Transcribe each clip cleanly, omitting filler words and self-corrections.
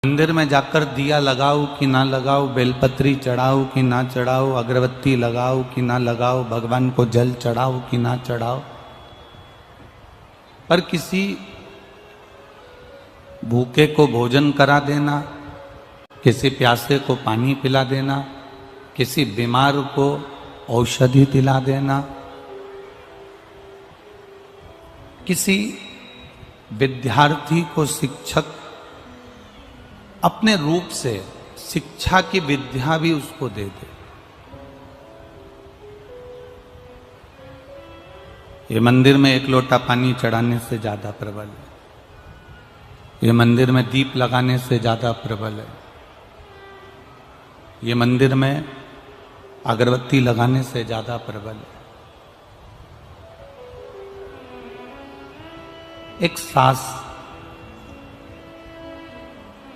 मंदिर में जाकर दिया लगाओ कि ना लगाओ, बेलपत्री चढ़ाओ कि ना चढ़ाओ, अगरबत्ती लगाओ कि ना लगाओ, भगवान को जल चढ़ाओ कि ना चढ़ाओ, पर किसी भूखे को भोजन करा देना, किसी प्यासे को पानी पिला देना, किसी बीमार को औषधि दिला देना, किसी विद्यार्थी को शिक्षक अपने रूप से शिक्षा की विद्या भी उसको दे दे। ये मंदिर में एक लोटा पानी चढ़ाने से ज्यादा प्रबल है, ये मंदिर में दीप लगाने से ज्यादा प्रबल है, ये मंदिर में अगरबत्ती लगाने से ज्यादा प्रबल है। एक सास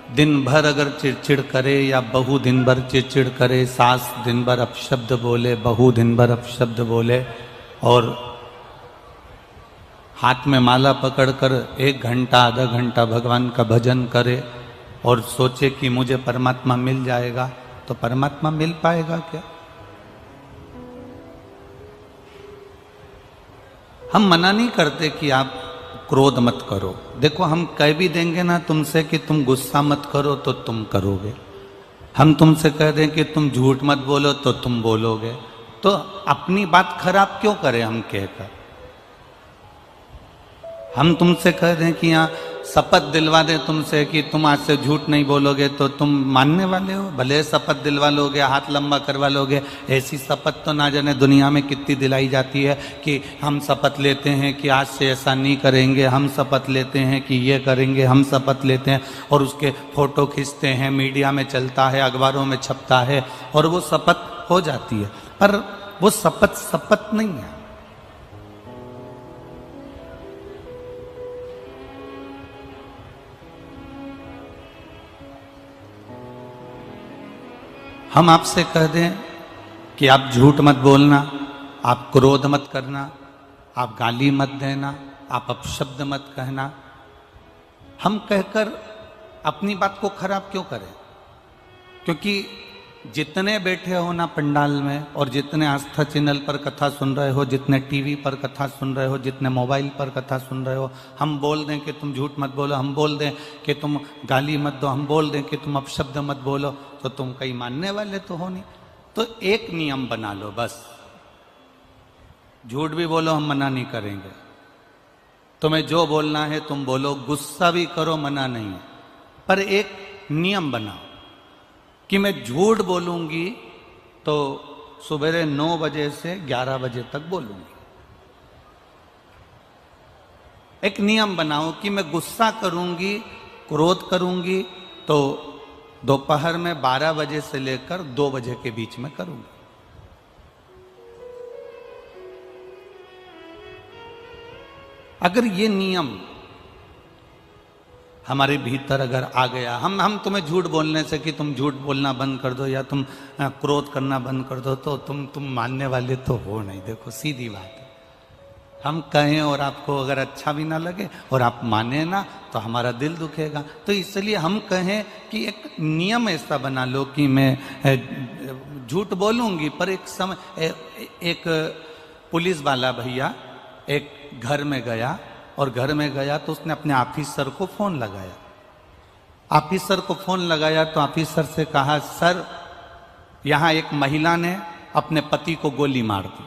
दिन भर अगर चिड़चिड़ करे या बहू दिन भर चिड़चिड़ करे, सास दिन भर अपशब्द बोले, बहू दिन भर अपशब्द बोले और हाथ में माला पकड़कर 1 घंटा आधा घंटा भगवान का भजन करे और सोचे कि मुझे परमात्मा मिल जाएगा, तो परमात्मा मिल पाएगा क्या? हम मना नहीं करते कि आप क्रोध मत करो। देखो, हम कह भी देंगे ना तुमसे कि तुम गुस्सा मत करो तो तुम करोगे, हम तुमसे कह दें कि तुम झूठ मत बोलो तो तुम बोलोगे, तो अपनी बात खराब क्यों करें हम कहकर? हम तुमसे कह दें कि यहाँ शपथ दिलवा दें तुमसे कि तुम आज से झूठ नहीं बोलोगे, तो तुम मानने वाले हो? भले शपथ दिलवा लोगे, हाथ लंबा करवा लोगे, ऐसी शपथ तो ना जाने दुनिया में कितनी दिलाई जाती है कि हम शपथ लेते हैं कि आज से ऐसा नहीं करेंगे, हम शपथ लेते हैं कि ये करेंगे, हम शपथ लेते हैं, और उसके फोटो खींचते हैं, मीडिया में चलता है, अखबारों में छपता है और वो शपथ हो जाती है, पर वो शपथ नहीं है। हम आपसे कह दें कि आप झूठ मत बोलना, आप क्रोध मत करना, आप गाली मत देना, आप अपशब्द मत कहना, हम कहकर अपनी बात को खराब क्यों करें? क्योंकि जितने बैठे हो ना पंडाल में, और जितने आस्था चैनल पर कथा सुन रहे हो, जितने टीवी पर कथा सुन रहे हो, जितने मोबाइल पर कथा सुन रहे हो, हम बोल दें कि तुम झूठ मत बोलो, हम बोल दें कि तुम गाली मत दो, हम बोल दें कि तुम अपशब्द मत बोलो, तो तुम कहीं मानने वाले तो हो नहीं। तो एक नियम बना लो बस, झूठ भी बोलो हम मना नहीं करेंगे, तुम्हें जो बोलना है तुम बोलो, गुस्सा भी करो मना नहीं है, पर एक नियम बनाओ कि मैं झूठ बोलूंगी तो सुबह 9 बजे से 11 बजे तक बोलूंगी। एक नियम बनाओ कि मैं गुस्सा करूंगी, क्रोध करूंगी तो दोपहर में 12 बजे से लेकर 2 बजे के बीच में करूंगी। अगर ये नियम हमारे भीतर अगर आ गया, हम तुम्हें झूठ बोलने से कि तुम झूठ बोलना बंद कर दो या तुम क्रोध करना बंद कर दो, तो तुम मानने वाले तो हो नहीं। देखो सीधी बात है, हम कहें और आपको अगर अच्छा भी ना लगे और आप माने ना तो हमारा दिल दुखेगा। तो इसलिए हम कहें कि एक नियम ऐसा बना लो कि मैं झूठ बोलूंगी, पर एक समय एक पुलिस वाला भैया एक घर में गया, और घर में गया तो उसने अपने ऑफिसर को फोन लगाया। ऑफिसर को फोन लगाया तो ऑफिसर से कहा, सर यहां एक महिला ने अपने पति को गोली मार दी।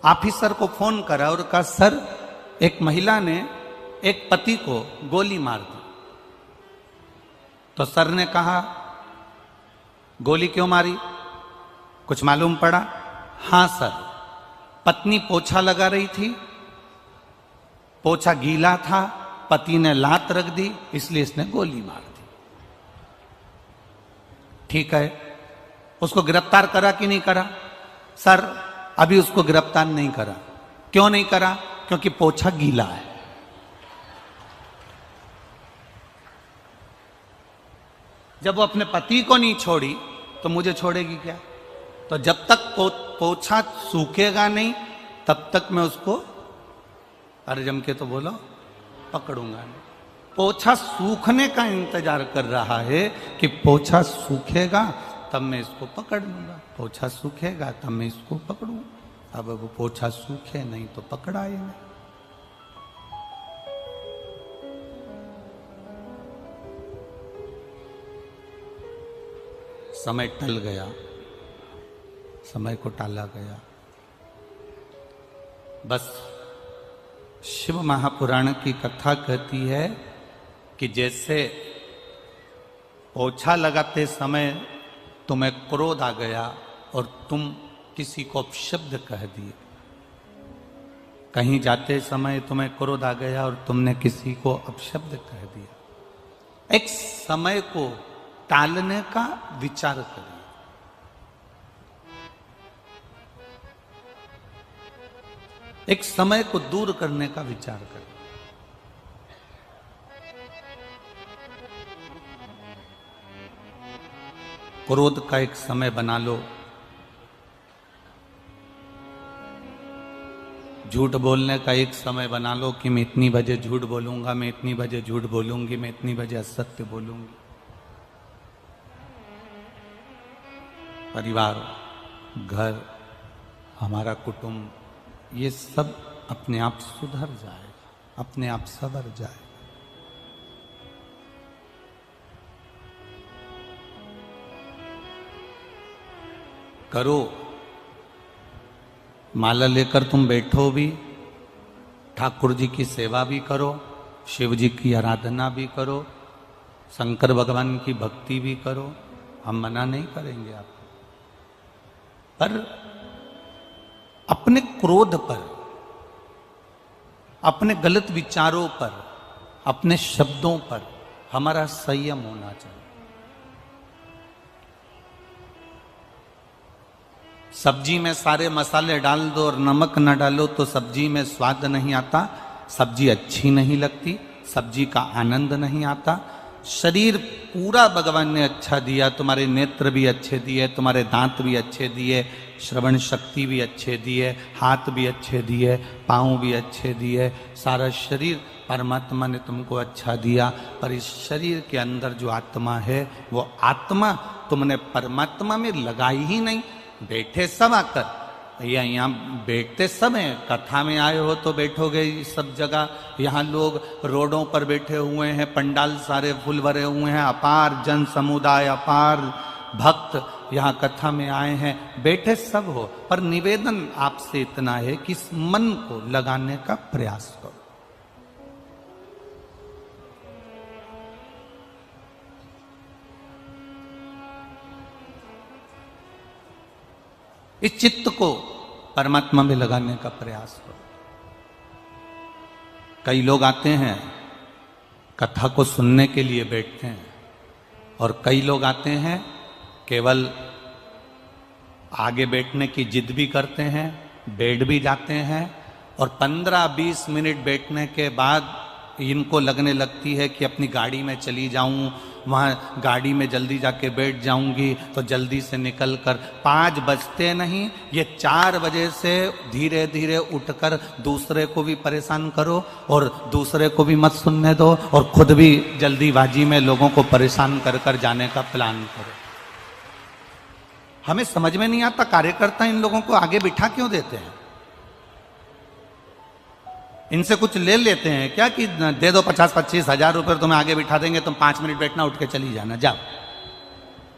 ऑफिसर को फोन करा और कहा, सर एक महिला ने एक पति को गोली मार दी। तो सर ने कहा, गोली क्यों मारी, कुछ मालूम पड़ा? हां सर, पत्नी पोछा लगा रही थी, पोछा गीला था, पति ने लात रख दी, इसलिए इसने गोली मार दी। ठीक है, उसको गिरफ्तार करा कि नहीं करा? सर अभी उसको गिरफ्तार नहीं करा। क्यों नहीं करा? क्योंकि पोछा गीला है। जब वो अपने पति को नहीं छोड़ी तो मुझे छोड़ेगी क्या? तो जब तक पोछा सूखेगा नहीं तब तक मैं उसको, अरे जम के तो बोलो, पकड़ूंगा नहीं। पोछा सूखने का इंतजार कर रहा है कि पोछा सूखेगा तब मैं इसको पकड़ लूंगा, पोछा सूखेगा तब मैं इसको पकड़ूं। अब वो पोछा सूखे नहीं तो पकड़ा ही नहीं। समय टल गया, समय को टाला गया। बस शिव महापुराण की कथा कहती है कि जैसे पोछा लगाते समय तुम्हें क्रोध आ गया और तुम किसी को अपशब्द कह दिए, कहीं जाते समय तुम्हें क्रोध आ गया और तुमने किसी को अपशब्द कह दिया। एक समय को टालने का विचार करिए। एक समय को दूर करने का विचार करें। क्रोध का एक समय बना लो। झूठ बोलने का एक समय बना लो कि मैं इतनी बजे झूठ बोलूंगा, मैं इतनी बजे झूठ बोलूंगी, मैं इतनी बजे असत्य बोलूंगी। परिवार, घर, हमारा कुटुंब, ये सब अपने आप सुधर जाएगा, अपने आप संवर जाएगा। करो, माला लेकर तुम बैठो भी, ठाकुर जी की सेवा भी करो, शिव जी की आराधना भी करो, शंकर भगवान की भक्ति भी करो। हम मना नहीं करेंगे आपको, पर अपने क्रोध पर, अपने गलत विचारों पर, अपने शब्दों पर हमारा संयम होना चाहिए। सब्जी में सारे मसाले डाल दो और नमक न डालो तो सब्जी में स्वाद नहीं आता, सब्जी अच्छी नहीं लगती, सब्जी का आनंद नहीं आता। शरीर पूरा भगवान ने अच्छा दिया, तुम्हारे नेत्र भी अच्छे दिए, तुम्हारे दांत भी अच्छे दिए, श्रवण शक्ति भी अच्छे दिए, हाथ भी अच्छे दिए, पाँव भी अच्छे दिए, सारा शरीर परमात्मा ने तुमको अच्छा दिया। पर इस शरीर के अंदर जो आत्मा है, वो आत्मा तुमने परमात्मा में लगाई ही नहीं। बैठे सब आकर, यहाँ बैठते समय, कथा में आए हो तो बैठोगे सब जगह। यहाँ लोग रोडों पर बैठे हुए हैं, पंडाल सारे फुल भरे हुए हैं, अपार जन समुदाय, अपार भक्त यहाँ कथा में आए हैं, बैठे सब हो। पर निवेदन आपसे इतना है कि इस मन को लगाने का प्रयास करो। इस चित्त को परमात्मा में लगाने का प्रयास करो। कई लोग आते हैं, कथा को सुनने के लिए बैठते हैं, और कई लोग आते हैं केवल आगे बैठने की जिद भी करते हैं, बैठ भी जाते हैं, और 15-20 मिनट बैठने के बाद इनको लगने लगती है कि अपनी गाड़ी में चली जाऊं, वहाँ गाड़ी में जल्दी जाके बैठ जाऊंगी तो जल्दी से निकल कर 5 बजते नहीं, ये 4 बजे से धीरे धीरे उठकर दूसरे को भी परेशान करो और दूसरे को भी मत सुनने दो, और खुद भी जल्दीबाजी में लोगों को परेशान कर कर जाने का प्लान करो। हमें समझ में नहीं आता कार्यकर्ता इन लोगों को आगे बिठा क्यों देते हैं। इनसे कुछ ले लेते हैं क्या कि दे दो 50-25 हजार रुपये, तुम्हें आगे बिठा देंगे, तुम 5 मिनट बैठना, उठ के चली जाना, जाओ।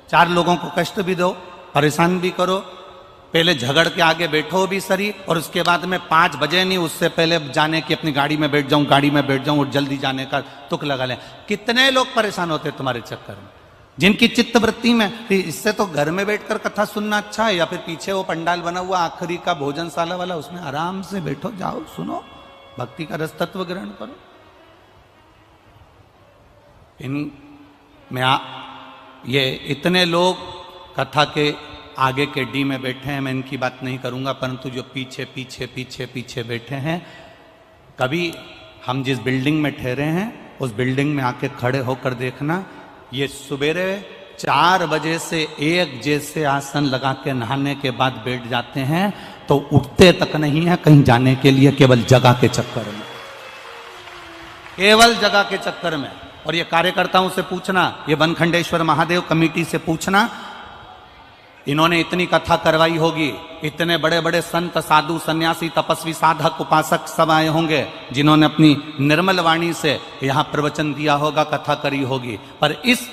4 लोगों को कष्ट भी दो, परेशान भी करो, पहले झगड़ के आगे बैठो भी सरी, और उसके बाद में 5 बजे नहीं, उससे पहले जाने की अपनी गाड़ी में बैठ जाऊं, गाड़ी में बैठ जाऊं और जल्दी जाने का तुक लगा लें। कितने लोग परेशान होते हैं तुम्हारे चक्कर में, जिनकी चित्त वृत्ति में इससे तो घर में बैठकर कथा सुनना अच्छा है, या फिर पीछे वो पंडाल बना हुआ आखिरी का भोजनशाला वाला, उसमें आराम से बैठो, जाओ, सुनो, भक्ति का रस तत्व ग्रहण करो। ये इतने लोग कथा के आगे के डी में बैठे हैं, मैं इनकी बात नहीं करूंगा, परंतु जो पीछे पीछे पीछे पीछे बैठे हैं, कभी हम जिस बिल्डिंग में ठहरे हैं उस बिल्डिंग में आके खड़े होकर देखना, ये सुबेरे 4 बजे से 1 जैसे आसन लगा के नहाने के बाद बैठ जाते हैं, तो उठते तक नहीं है कहीं जाने के लिए, केवल जगह के चक्कर में। केवल जगह के चक्कर में। और ये कार्यकर्ताओं से पूछना, ये बनखंडेश्वर महादेव कमेटी से पूछना, इन्होंने इतनी कथा करवाई होगी, इतने बड़े बड़े संत साधु सन्यासी तपस्वी साधक उपासक सब आए होंगे जिन्होंने अपनी निर्मल वाणी से यहां प्रवचन दिया होगा, कथा करी होगी। पर इस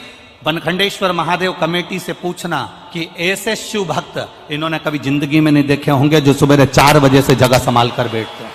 बनखंडेश्वर महादेव कमेटी से पूछना कि ऐसे शिव भक्त इन्होंने कभी जिंदगी में नहीं देखे होंगे जो सुबह 4 बजे से जगह संभाल कर बैठते हैं।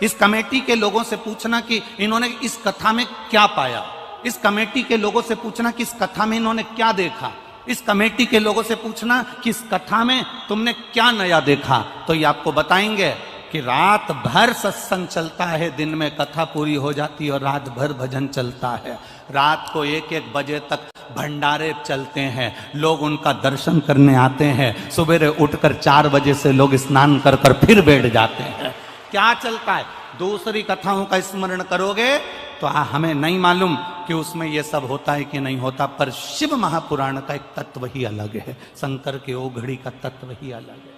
इस कमेटी के लोगों से पूछना कि इन्होंने इस कथा में क्या पाया। इस कमेटी के लोगों से पूछना कि इस कथा में इन्होंने क्या देखा। इस कमेटी के लोगों से पूछना कि इस कथा में तुमने क्या नया देखा। तो ये आपको बताएंगे कि रात भर सत्संग चलता है, दिन में कथा पूरी हो जाती है और रात भर भजन चलता है। रात को 1-1 बजे तक भंडारे चलते हैं, लोग उनका दर्शन करने आते हैं। सुबह उठकर 4 बजे से लोग स्नान कर कर फिर बैठ जाते हैं। क्या चलता है? दूसरी कथाओं का स्मरण करोगे तो हमें नहीं मालूम कि उसमें यह सब होता है कि नहीं होता, पर शिव महापुराण का एक तत्व ही अलग है, शंकर के ओघड़ी का तत्व ही अलग है।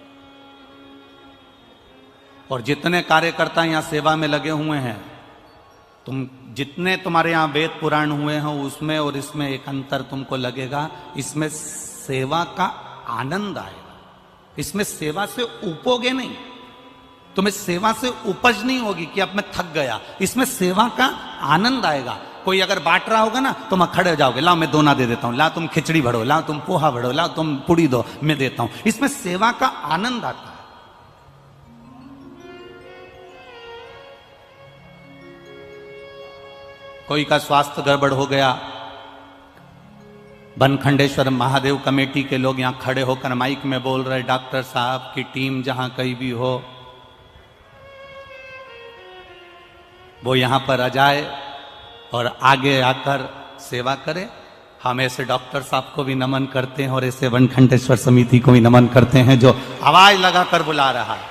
और जितने कार्यकर्ता यहां सेवा में लगे हुए हैं, जितने तुम्हारे यहां वेद पुराण हुए हैं उसमें और इसमें एक अंतर तुमको लगेगा। इसमें सेवा का आनंद आएगा, इसमें सेवा से ऊपोगे नहीं, तुम्हें सेवा से उपज नहीं होगी कि अब मैं थक गया। इसमें सेवा का आनंद आएगा। कोई अगर बांट रहा होगा ना, तुम खड़े हो जाओगे, लाओ मैं दोना दे देता हूं, लाओ तुम खिचड़ी भरो, लाओ तुम पोहा भरो, लाओ तुम पूड़ी दो, मैं देता हूं। इसमें सेवा का आनंद आता है। कोई का स्वास्थ्य गड़बड़ हो गया, बनखंडेश्वर महादेव कमेटी के लोग यहां खड़े होकर माइक में बोल रहे, डॉक्टर साहब की टीम जहां कहीं भी हो वो यहां पर आ जाए और आगे आकर सेवा करे। हम ऐसे डॉक्टर साहब को भी नमन करते हैं और ऐसे बनखंडेश्वर समिति को भी नमन करते हैं जो आवाज लगाकर बुला रहा है।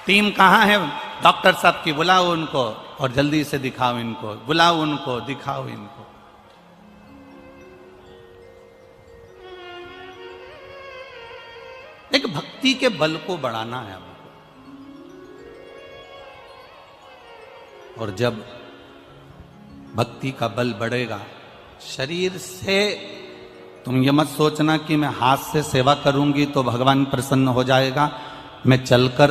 टीम कहाँ है डॉक्टर साहब की? बुलाओ उनको और जल्दी से दिखाओ इनको, बुलाओ उनको, दिखाओ इनको। एक भक्ति के बल को बढ़ाना है हमको। और जब भक्ति का बल बढ़ेगा, शरीर से तुम ये मत सोचना कि मैं हाथ से सेवा करूंगी तो भगवान प्रसन्न हो जाएगा, मैं चलकर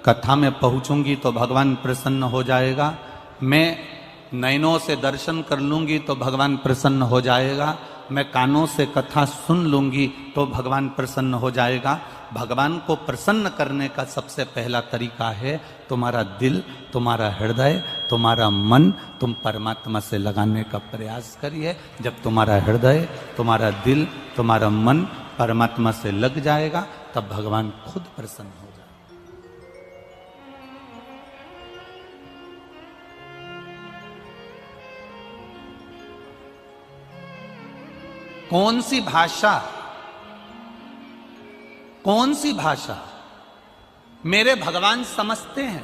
कथा में पहुंचूंगी तो भगवान प्रसन्न हो जाएगा, मैं नयनों से दर्शन कर लूंगी तो भगवान प्रसन्न हो जाएगा, मैं कानों से कथा सुन लूंगी तो भगवान प्रसन्न हो जाएगा। भगवान को प्रसन्न करने का सबसे पहला तरीका है तुम्हारा दिल, तुम्हारा हृदय, तुम्हारा मन तुम परमात्मा से लगाने का प्रयास करिए। जब तुम्हारा हृदय, तुम्हारा दिल, तुम्हारा मन परमात्मा से लग जाएगा तब भगवान खुद प्रसन्न हो जाएगा। कौन सी भाषा, कौन सी भाषा मेरे भगवान समझते हैं?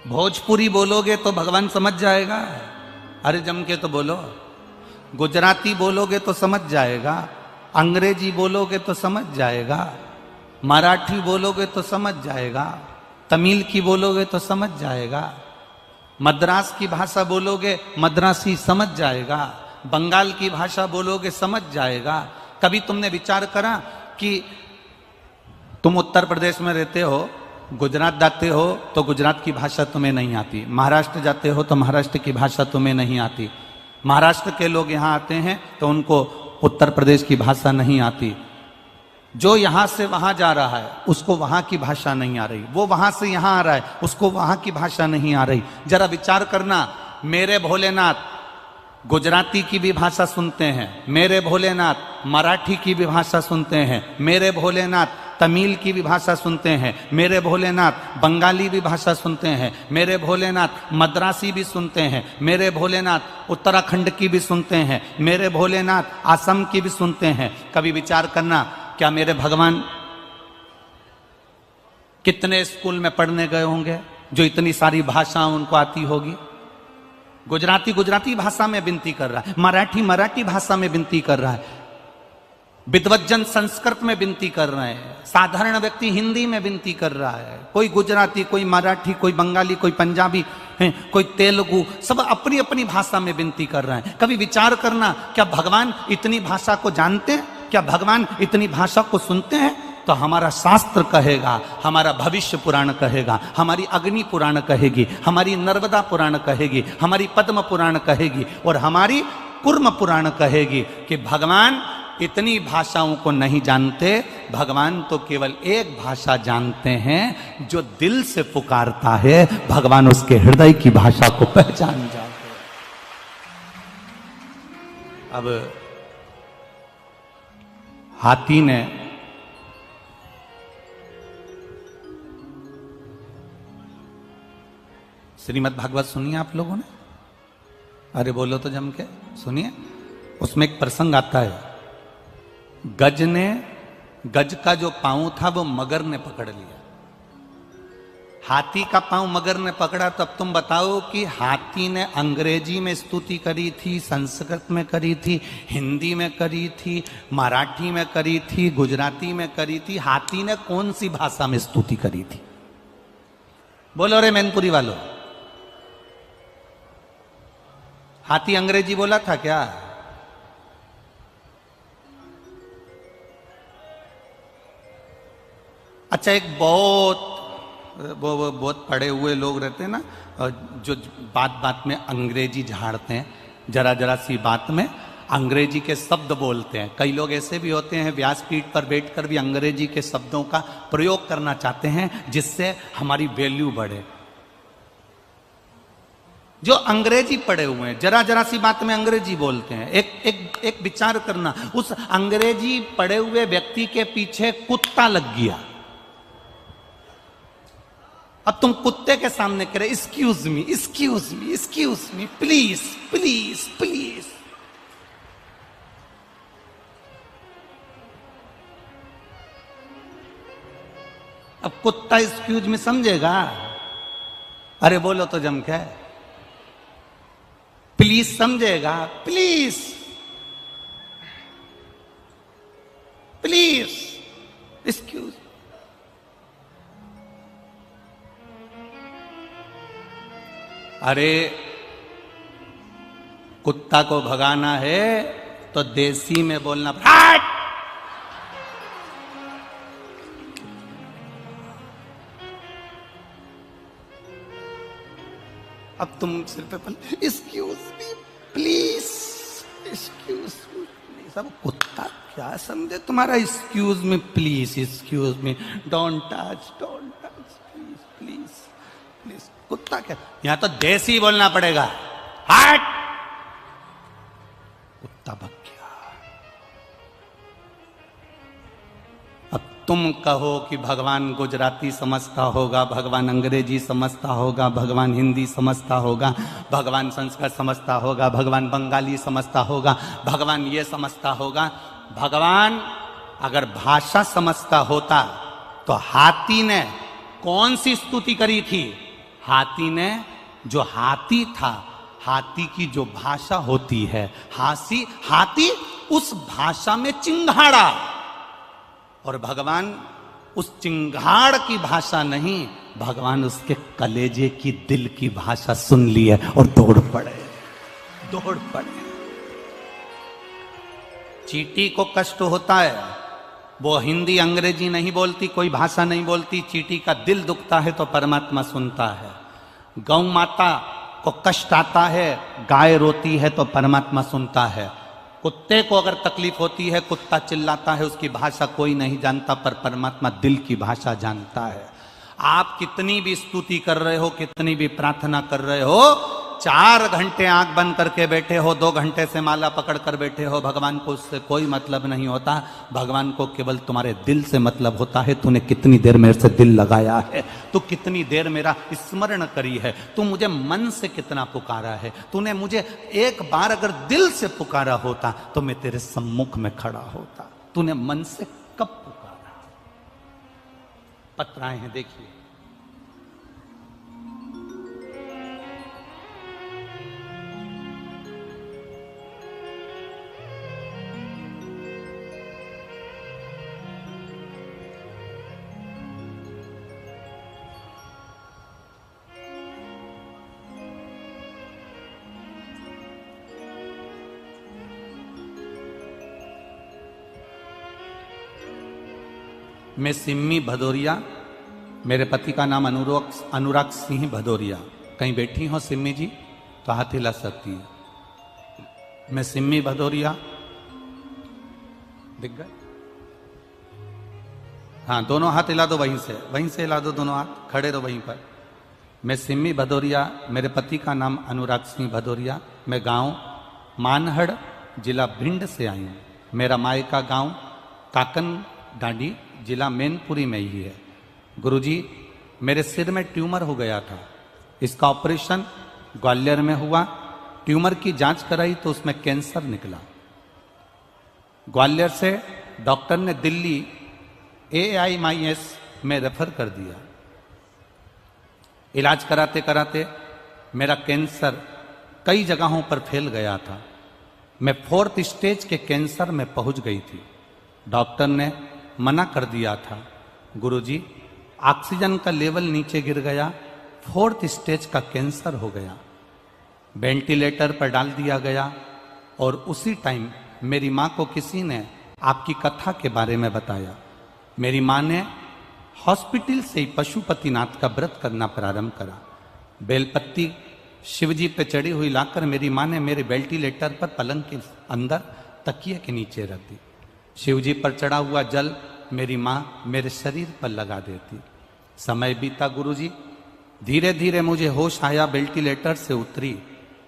भोजपुरी बोलोगे तो भगवान समझ जाएगा, अरे जम के तो बोलो। गुजराती बोलोगे तो समझ जाएगा, अंग्रेजी बोलोगे तो समझ जाएगा, मराठी बोलोगे तो समझ जाएगा, तमिल की बोलोगे तो समझ जाएगा, मद्रास की भाषा बोलोगे मद्रासी समझ जाएगा, बंगाल की भाषा बोलोगे समझ जाएगा। कभी तुमने विचार करा कि तुम उत्तर प्रदेश में रहते हो, गुजरात जाते हो तो गुजरात की भाषा तुम्हें नहीं आती, महाराष्ट्र जाते हो तो महाराष्ट्र की भाषा तुम्हें नहीं आती, महाराष्ट्र के लोग यहाँ आते हैं तो उनको उत्तर प्रदेश की भाषा नहीं आती, जो यहां से वहां जा रहा है उसको वहां की भाषा नहीं आ रही, वो वहां से यहां आ रहा है उसको वहां की भाषा नहीं आ रही। जरा विचार करना, मेरे भोलेनाथ गुजराती की भी भाषा सुनते हैं, मेरे भोलेनाथ मराठी की भी भाषा सुनते हैं, मेरे भोलेनाथ तमिल की भी भाषा सुनते हैं, मेरे भोलेनाथ बंगाली भी भाषा सुनते हैं, मेरे भोलेनाथ मद्रासी भी सुनते हैं, मेरे भोलेनाथ उत्तराखंड की भी सुनते हैं, मेरे भोलेनाथ असम की भी सुनते हैं। कभी विचार करना, क्या मेरे भगवान कितने स्कूल में पढ़ने गए होंगे जो इतनी सारी भाषाएं उनको आती होगी? गुजराती गुजराती भाषा में विनती कर रहा है, मराठी मराठी भाषा में विनती कर रहा है। विद्वज्जन संस्कृत में विनती कर रहे हैं, साधारण व्यक्ति हिंदी में विनती कर रहा है, कोई गुजराती, कोई मराठी, कोई बंगाली, कोई पंजाबी है, कोई तेलुगु, सब अपनी अपनी भाषा में विनती कर रहे हैं। कभी विचार करना, क्या भगवान इतनी भाषा को जानते हैं? क्या भगवान इतनी भाषा को सुनते हैं? तो हमारा शास्त्र कहेगा, हमारा भविष्य पुराण कहेगा, हमारी अग्नि पुराण कहेगी, हमारी नर्मदा पुराण कहेगी, हमारी पद्म पुराण कहेगी और हमारी कूर्म पुराण कहेगी कि भगवान इतनी भाषाओं को नहीं जानते, भगवान तो केवल एक भाषा जानते हैं। जो दिल से पुकारता है भगवान उसके हृदय की भाषा को पहचान जाते हैं। अब हाथी ने श्रीमद् भागवत सुनिए आप लोगों ने? अरे बोलो तो जम के सुनिए। उसमें एक प्रसंग आता है, गज का जो पांव था वो मगर ने पकड़ लिया। हाथी का पांव मगर ने पकड़ा। तो अब तुम बताओ कि हाथी ने अंग्रेजी में स्तुति करी थी, संस्कृत में करी थी, हिंदी में करी थी, मराठी में करी थी, गुजराती में करी थी, हाथी ने कौन सी भाषा में स्तुति करी थी? बोलो रे मैनपुरी वालों, हाथी अंग्रेजी बोला था क्या? अच्छा, एक बहुत पढ़े हुए लोग रहते हैं ना, जो बात बात में अंग्रेजी झाड़ते हैं, जरा जरा सी बात में अंग्रेजी के शब्द बोलते हैं। कई लोग ऐसे भी होते हैं व्यासपीठ पर बैठकर भी अंग्रेजी के शब्दों का प्रयोग करना चाहते हैं जिससे हमारी वैल्यू बढ़े। जो अंग्रेजी पढ़े हुए हैं, जरा जरा सी बात में अंग्रेजी बोलते हैं। एक विचार करना, उस अंग्रेजी पढ़े हुए व्यक्ति के पीछे कुत्ता लग गया। अब तुम कुत्ते के सामने कह रहे excuse me, excuse me, excuse me, please please please. अब कुत्ता एक्सक्यूज मी समझेगा? अरे बोलो तो जम के प्लीज समझेगा? Please please excuse. अरे कुत्ता को भगाना है तो देसी में बोलना। हट! अब तुम सिर पे excuse me please, excuse me please. अब कुत्ता क्या समझे तुम्हारा excuse me please, excuse me, don't touch, please please please. कुत्ता क्या, यहां तो देसी बोलना पड़ेगा। हट! कुत्ता भग गया। अब तुम कहो कि भगवान गुजराती समझता होगा, भगवान अंग्रेजी समझता होगा, भगवान हिंदी समझता होगा, भगवान संस्कृत समझता होगा, भगवान बंगाली समझता होगा, भगवान ये समझता होगा। भगवान अगर भाषा समझता होता तो हाथी ने कौन सी स्तुति करी थी? हाथी ने, जो हाथी था, हाथी की जो भाषा होती है, हाथी उस भाषा में चिंघाड़ा, और भगवान उस चिंगाड़ की भाषा नहीं, भगवान उसके कलेजे की, दिल की भाषा सुन ली है और दौड़ पड़े। चींटी को कष्ट होता है, वो हिंदी अंग्रेजी नहीं बोलती, कोई भाषा नहीं बोलती, चींटी का दिल दुखता है तो परमात्मा सुनता है। गौ माता को कष्ट आता है, गाय रोती है तो परमात्मा सुनता है। कुत्ते को अगर तकलीफ होती है, कुत्ता चिल्लाता है, उसकी भाषा कोई नहीं जानता, पर परमात्मा दिल की भाषा जानता है। आप कितनी भी स्तुति कर रहे हो, कितनी भी प्रार्थना कर रहे हो, 4 घंटे आंख बंद करके बैठे हो, 2 घंटे से माला पकड़ कर बैठे हो, भगवान को उससे कोई मतलब नहीं होता। भगवान को केवल तुम्हारे दिल से मतलब होता है। तूने कितनी देर मेरे से दिल लगाया है, तू कितनी देर मेरा स्मरण करी है, तू मुझे मन से कितना पुकारा है। तूने मुझे एक बार अगर दिल से पुकारा होता तो मैं तेरे सम्मुख में खड़ा होता। तूने मन से कब पुकारा? पत्र आए हैं, देखिए। मैं सिम्मी भदौरिया, मेरे पति का नाम अनुराग सिंह भदौरिया। कहीं बैठी हो सिम्मी जी तो हाथ हिला सकती है। मैं सिम्मी भदौरिया, दिख गए? हाँ, दोनों हाथ हिला दो, वहीं से हिला दो दोनों हाथ, खड़े रहो वहीं पर। मैं सिम्मी भदौरिया, मेरे पति का नाम अनुराग सिंह भदौरिया। मैं गांव मानहड़, जिला भिंड से आई हूँ। मेरा मायका गांव काकन डांडी, जिला मैनपुरी में ही है। गुरुजी, मेरे सिर में ट्यूमर हो गया था। इसका ऑपरेशन ग्वालियर में हुआ। ट्यूमर की जांच कराई तो उसमें कैंसर निकला। ग्वालियर से डॉक्टर ने दिल्ली AIMS में रेफर कर दिया। इलाज कराते कराते मेरा कैंसर कई जगहों पर फैल गया था। मैं 4th स्टेज के कैंसर में पहुंच गई थी। डॉक्टर ने मना कर दिया था। गुरुजी, ऑक्सीजन का लेवल नीचे गिर गया, 4th स्टेज का कैंसर हो गया। वेंटिलेटर पर डाल दिया गया और उसी टाइम मेरी माँ को किसी ने आपकी कथा के बारे में बताया। मेरी माँ ने हॉस्पिटल से ही पशुपतिनाथ का व्रत करना प्रारंभ करा। बेलपत्ती शिवजी पे चढ़ी हुई लाकर मेरी माँ ने मेरे वेंटिलेटर पर पलंग के अंदर तकिए के नीचे रख दी। शिवजी पर चढ़ा हुआ जल मेरी माँ मेरे शरीर पर लगा देती। समय बीता गुरुजी, धीरे धीरे मुझे होश आया, वेंटिलेटर से उतरी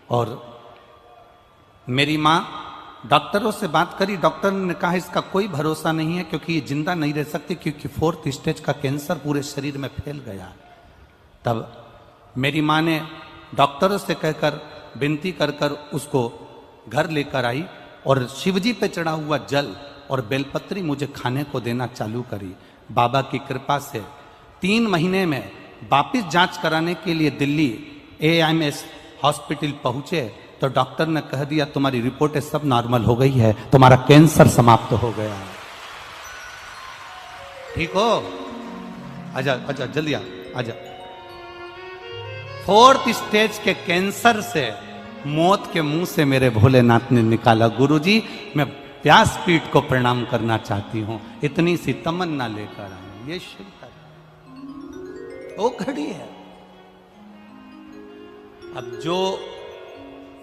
और मेरी माँ डॉक्टरों से बात करी। डॉक्टर ने कहा इसका कोई भरोसा नहीं है क्योंकि ये जिंदा नहीं रह सकती, क्योंकि 4th स्टेज का कैंसर पूरे शरीर में फैल गया। तब मेरी माँ ने डॉक्टरों से कहकर विनती कर कर उसको घर लेकर आई और शिवजी पे चढ़ा हुआ जल और बेलपत्री मुझे खाने को देना चालू करी। बाबा की कृपा से 3 महीने में वापिस जांच कराने के लिए दिल्ली AIMS हॉस्पिटल पहुंचे तो डॉक्टर ने कह दिया तुम्हारी रिपोर्टें सब नॉर्मल हो गई है, तुम्हारा कैंसर समाप्त हो गया है। ठीक हो? आजा आजा, जल्दी आजा। 4th स्टेज के कैंसर से मौत के मुंह से मेरे भोलेनाथ ने निकाला। गुरुजी, मैं व्यासपीठ को प्रणाम करना चाहती हूं, इतनी सी तमन्ना लेकर आई। ये शिव का वो घड़ी है। अब जो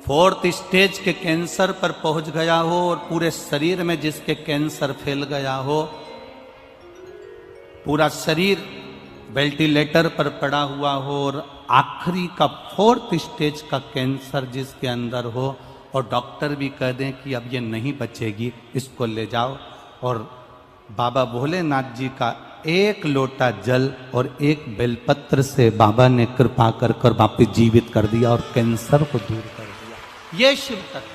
4th स्टेज के कैंसर पर पहुंच गया हो और पूरे शरीर में जिसके कैंसर फैल गया हो, पूरा शरीर वेंटिलेटर पर पड़ा हुआ हो और आखिरी का 4th स्टेज का कैंसर जिसके अंदर हो और डॉक्टर भी कह दें कि अब ये नहीं बचेगी, इसको ले जाओ, और बाबा भोलेनाथ जी का 1 लोटा जल और 1 बेलपत्र से बाबा ने कृपा कर कर वापिस जीवित कर दिया और कैंसर को दूर कर दिया। ये शिव तत्व।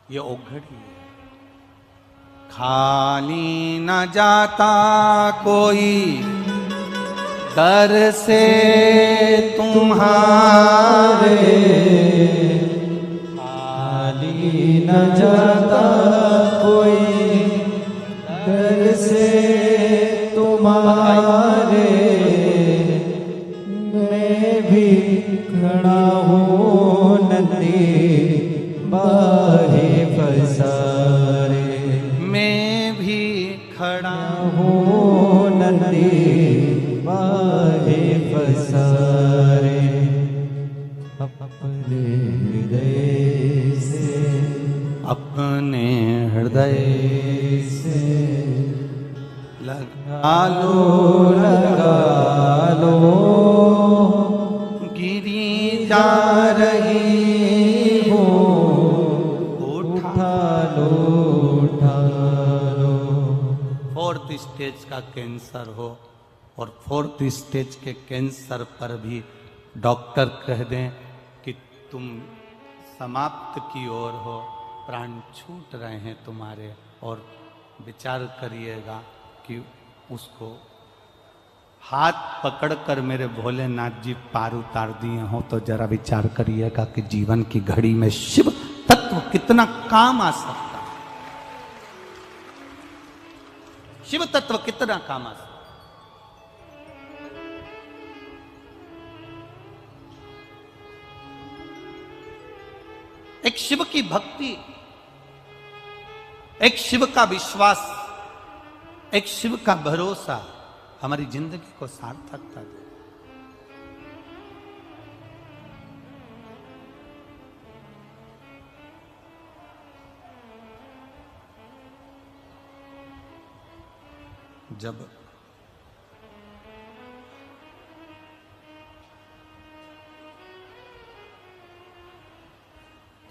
ये ओघड़ी है। खाली न जाता कोई दर से तुम्हारे, खाली न जाता कोई दर से तुम्हारे, मैं भी खड़ा हूँ नदी बाहे पसारे, मैं भी खड़ा हूँ नदी बाहे पसारे, अपने हृदय से, अपने हृदय से लगा लगा लो, गिरी जा जा रही हो, उठा लो, उठा लो। 4th स्टेज का कैंसर हो और 4th स्टेज के कैंसर पर भी डॉक्टर कह दें कि तुम समाप्त की ओर हो, प्राण छूट रहे हैं तुम्हारे, और विचार करिएगा कि उसको हाथ पकड़कर मेरे भोलेनाथ जी पार उतार दिए हो, तो जरा विचार करिएगा कि जीवन की घड़ी में शिव तत्व कितना काम आ सकता है। शिव तत्व कितना काम आ सकता है। एक शिव की भक्ति एक शिव का विश्वास, एक शिव का भरोसा हमारी जिंदगी को सार्थकता दे। जब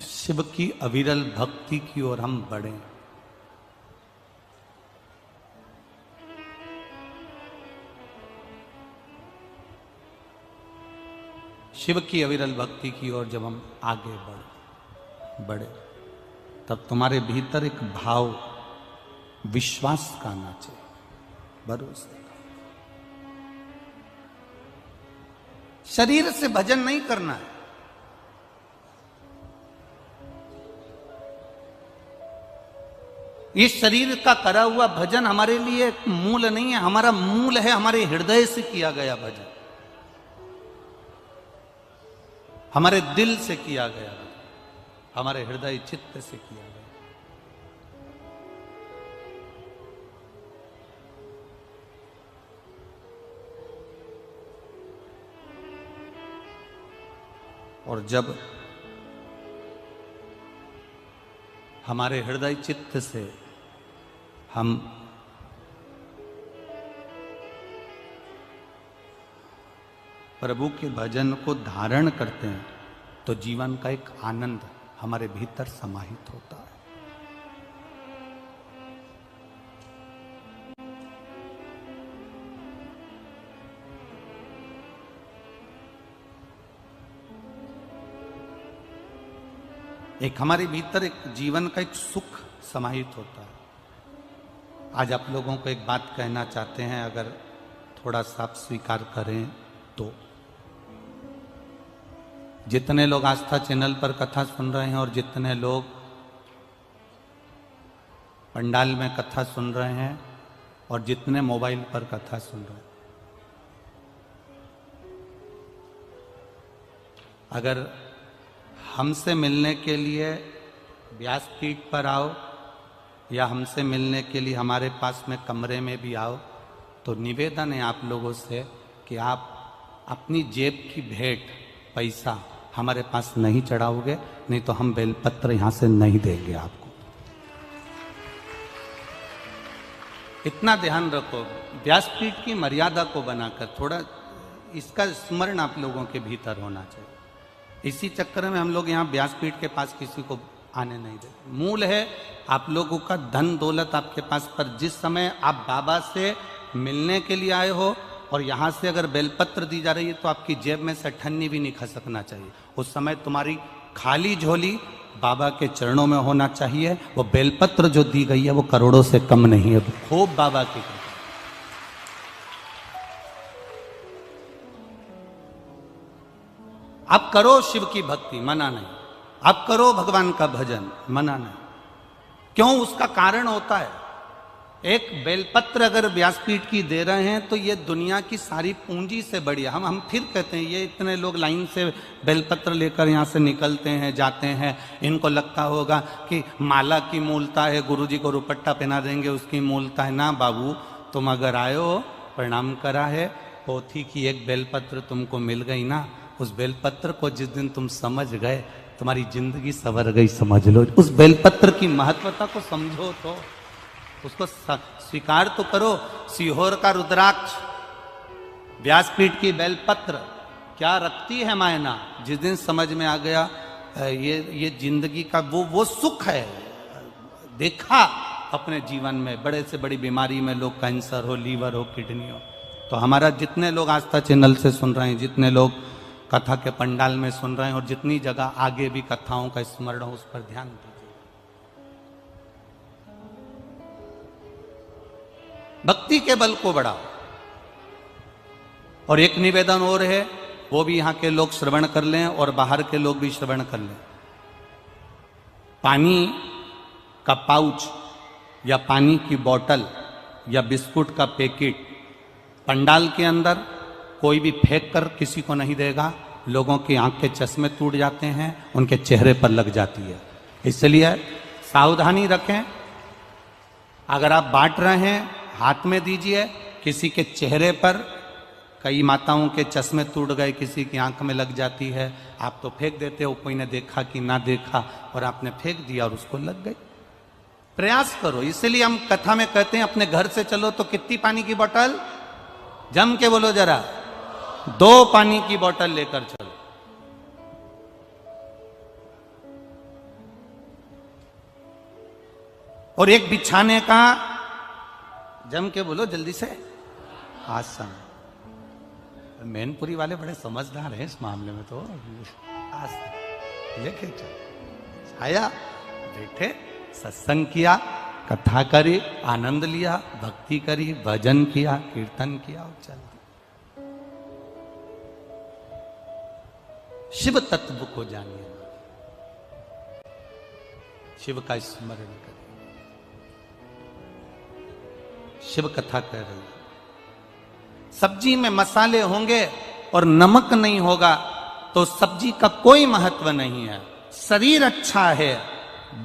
शिव की अविरल भक्ति की ओर हम बढ़े, शिव की अविरल भक्ति की ओर जब हम आगे बढ़े, तब तुम्हारे भीतर एक भाव विश्वास का आना चाहिए, भरोसे का। शरीर से भजन नहीं करना है, इस शरीर का करा हुआ भजन हमारे लिए मूल नहीं है। हमारा मूल है हमारे हृदय से किया गया भजन, हमारे दिल से किया गया भजन, हमारे हृदय चित्त से किया गया। और जब हमारे हृदय चित्त से हम प्रभु के भजन को धारण करते हैं तो जीवन का एक आनंद हमारे भीतर समाहित होता है। एक हमारे भीतर एक जीवन का एक सुख समाहित होता है। आज आप लोगों को एक बात कहना चाहते हैं, अगर थोड़ा सा आप स्वीकार करें तो जितने लोग आस्था चैनल पर कथा सुन रहे हैं और जितने लोग पंडाल में कथा सुन रहे हैं और जितने मोबाइल पर कथा सुन रहे हैं, अगर हमसे मिलने के लिए व्यासपीठ पर आओ या हमसे मिलने के लिए हमारे पास में कमरे में भी आओ, तो निवेदन है आप लोगों से कि आप अपनी जेब की भेंट पैसा हमारे पास नहीं चढ़ाओगे, नहीं तो हम बेलपत्र यहां से नहीं देंगे आपको। इतना ध्यान रखो, व्यासपीठ की मर्यादा को बनाकर थोड़ा इसका स्मरण आप लोगों के भीतर होना चाहिए। इसी चक्कर में हम लोग यहाँ व्यासपीठ के पास किसी को आने नहीं देते। मूल है आप लोगों का धन दौलत आपके पास, पर जिस समय आप बाबा से मिलने के लिए आए हो और यहाँ से अगर बेलपत्र दी जा रही है तो आपकी जेब में से ठन्नी भी नहीं खसकना चाहिए। उस समय तुम्हारी खाली झोली बाबा के चरणों में होना चाहिए। वो बेलपत्र जो दी गई है वो करोड़ों से कम नहीं है, खूब बाबा की कृपा। आप करो शिव की भक्ति, मना नहीं। आप करो भगवान का भजन, मना नहीं। क्यों? उसका कारण होता है। एक बेलपत्र अगर व्यासपीठ की दे रहे हैं तो ये दुनिया की सारी पूंजी से बढ़िया। हम फिर कहते हैं ये इतने लोग लाइन से बेलपत्र लेकर यहाँ से निकलते हैं, जाते हैं, इनको लगता होगा कि माला की मूलता है, गुरुजी को रुपट्टा पहना देंगे उसकी मूलता है। ना बाबू, तुम अगर आए हो, प्रणाम करा है, पोथी की एक बेलपत्र तुमको मिल गई ना, उस बेलपत्र को जिस दिन तुम समझ गए तुम्हारी जिंदगी संवर गई, समझ लो। उस बेलपत्र की महत्वता को समझो, तो उसको स्वीकार तो करो। सीहोर का रुद्राक्ष, व्यासपीठ की बेलपत्र क्या रखती है मायना। जिस दिन समझ में आ गया ये जिंदगी का वो सुख है। देखा अपने जीवन में बड़े से बड़ी बीमारी में लोग, कैंसर हो, लीवर हो, किडनी हो। तो हमारा जितने लोग आस्था चैनल से सुन रहे हैं, जितने लोग कथा के पंडाल में सुन रहे हैं और जितनी जगह आगे भी कथाओं का स्मरण हो, उस पर ध्यान दीजिए। भक्ति के बल को बढ़ाओ। और एक निवेदन और है, वो भी यहां के लोग श्रवण कर लें और बाहर के लोग भी श्रवण कर लें। पानी का पाउच या पानी की बोतल या बिस्कुट का पैकेट पंडाल के अंदर कोई भी फेंक कर किसी को नहीं देगा। लोगों की आंख के चश्मे टूट जाते हैं, उनके चेहरे पर लग जाती है। इसलिए सावधानी रखें। अगर आप बांट रहे हैं हाथ में दीजिए, किसी के चेहरे पर, कई माताओं के चश्मे टूट गए, किसी की आंख में लग जाती है, आप तो फेंक देते हो, कोई ने देखा कि ना देखा और आपने फेंक दिया और उसको लग गई। प्रयास करो, इसलिए हम कथा में कहते हैं अपने घर से चलो तो कितनी पानी की बोतल, जम के बोलो जरा, 2 पानी की बोतल लेकर चलो। और एक बिछाने का, जम के बोलो जल्दी से, आसन। मैनपुरी वाले बड़े समझदार हैं इस मामले में, तो आसन लेके चलो। आया, बैठे, सत्संग किया, कथा करी, आनंद लिया, भक्ति करी, भजन किया, कीर्तन किया और चल दिया। शिव तत्व को जानिए, शिव का स्मरण करें। शिव कथा कह रही है, सब्जी में मसाले होंगे और नमक नहीं होगा तो सब्जी का कोई महत्व नहीं है। शरीर अच्छा है,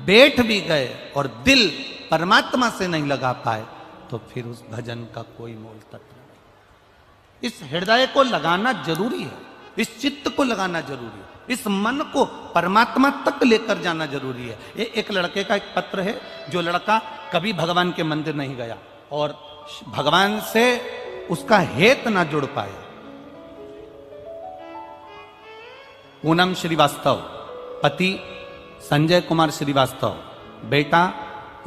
बैठ भी गए और दिल परमात्मा से नहीं लगा पाए तो फिर उस भजन का कोई मोल तत्व नहीं। इस हृदय को लगाना जरूरी है, इस चित्त को लगाना जरूरी है, इस मन को परमात्मा तक लेकर जाना जरूरी है। ये एक लड़के का एक पत्र है, जो लड़का कभी भगवान के मंदिर नहीं गया और भगवान से उसका हेत ना जुड़ पाया। पूनम श्रीवास्तव, पति संजय कुमार श्रीवास्तव, बेटा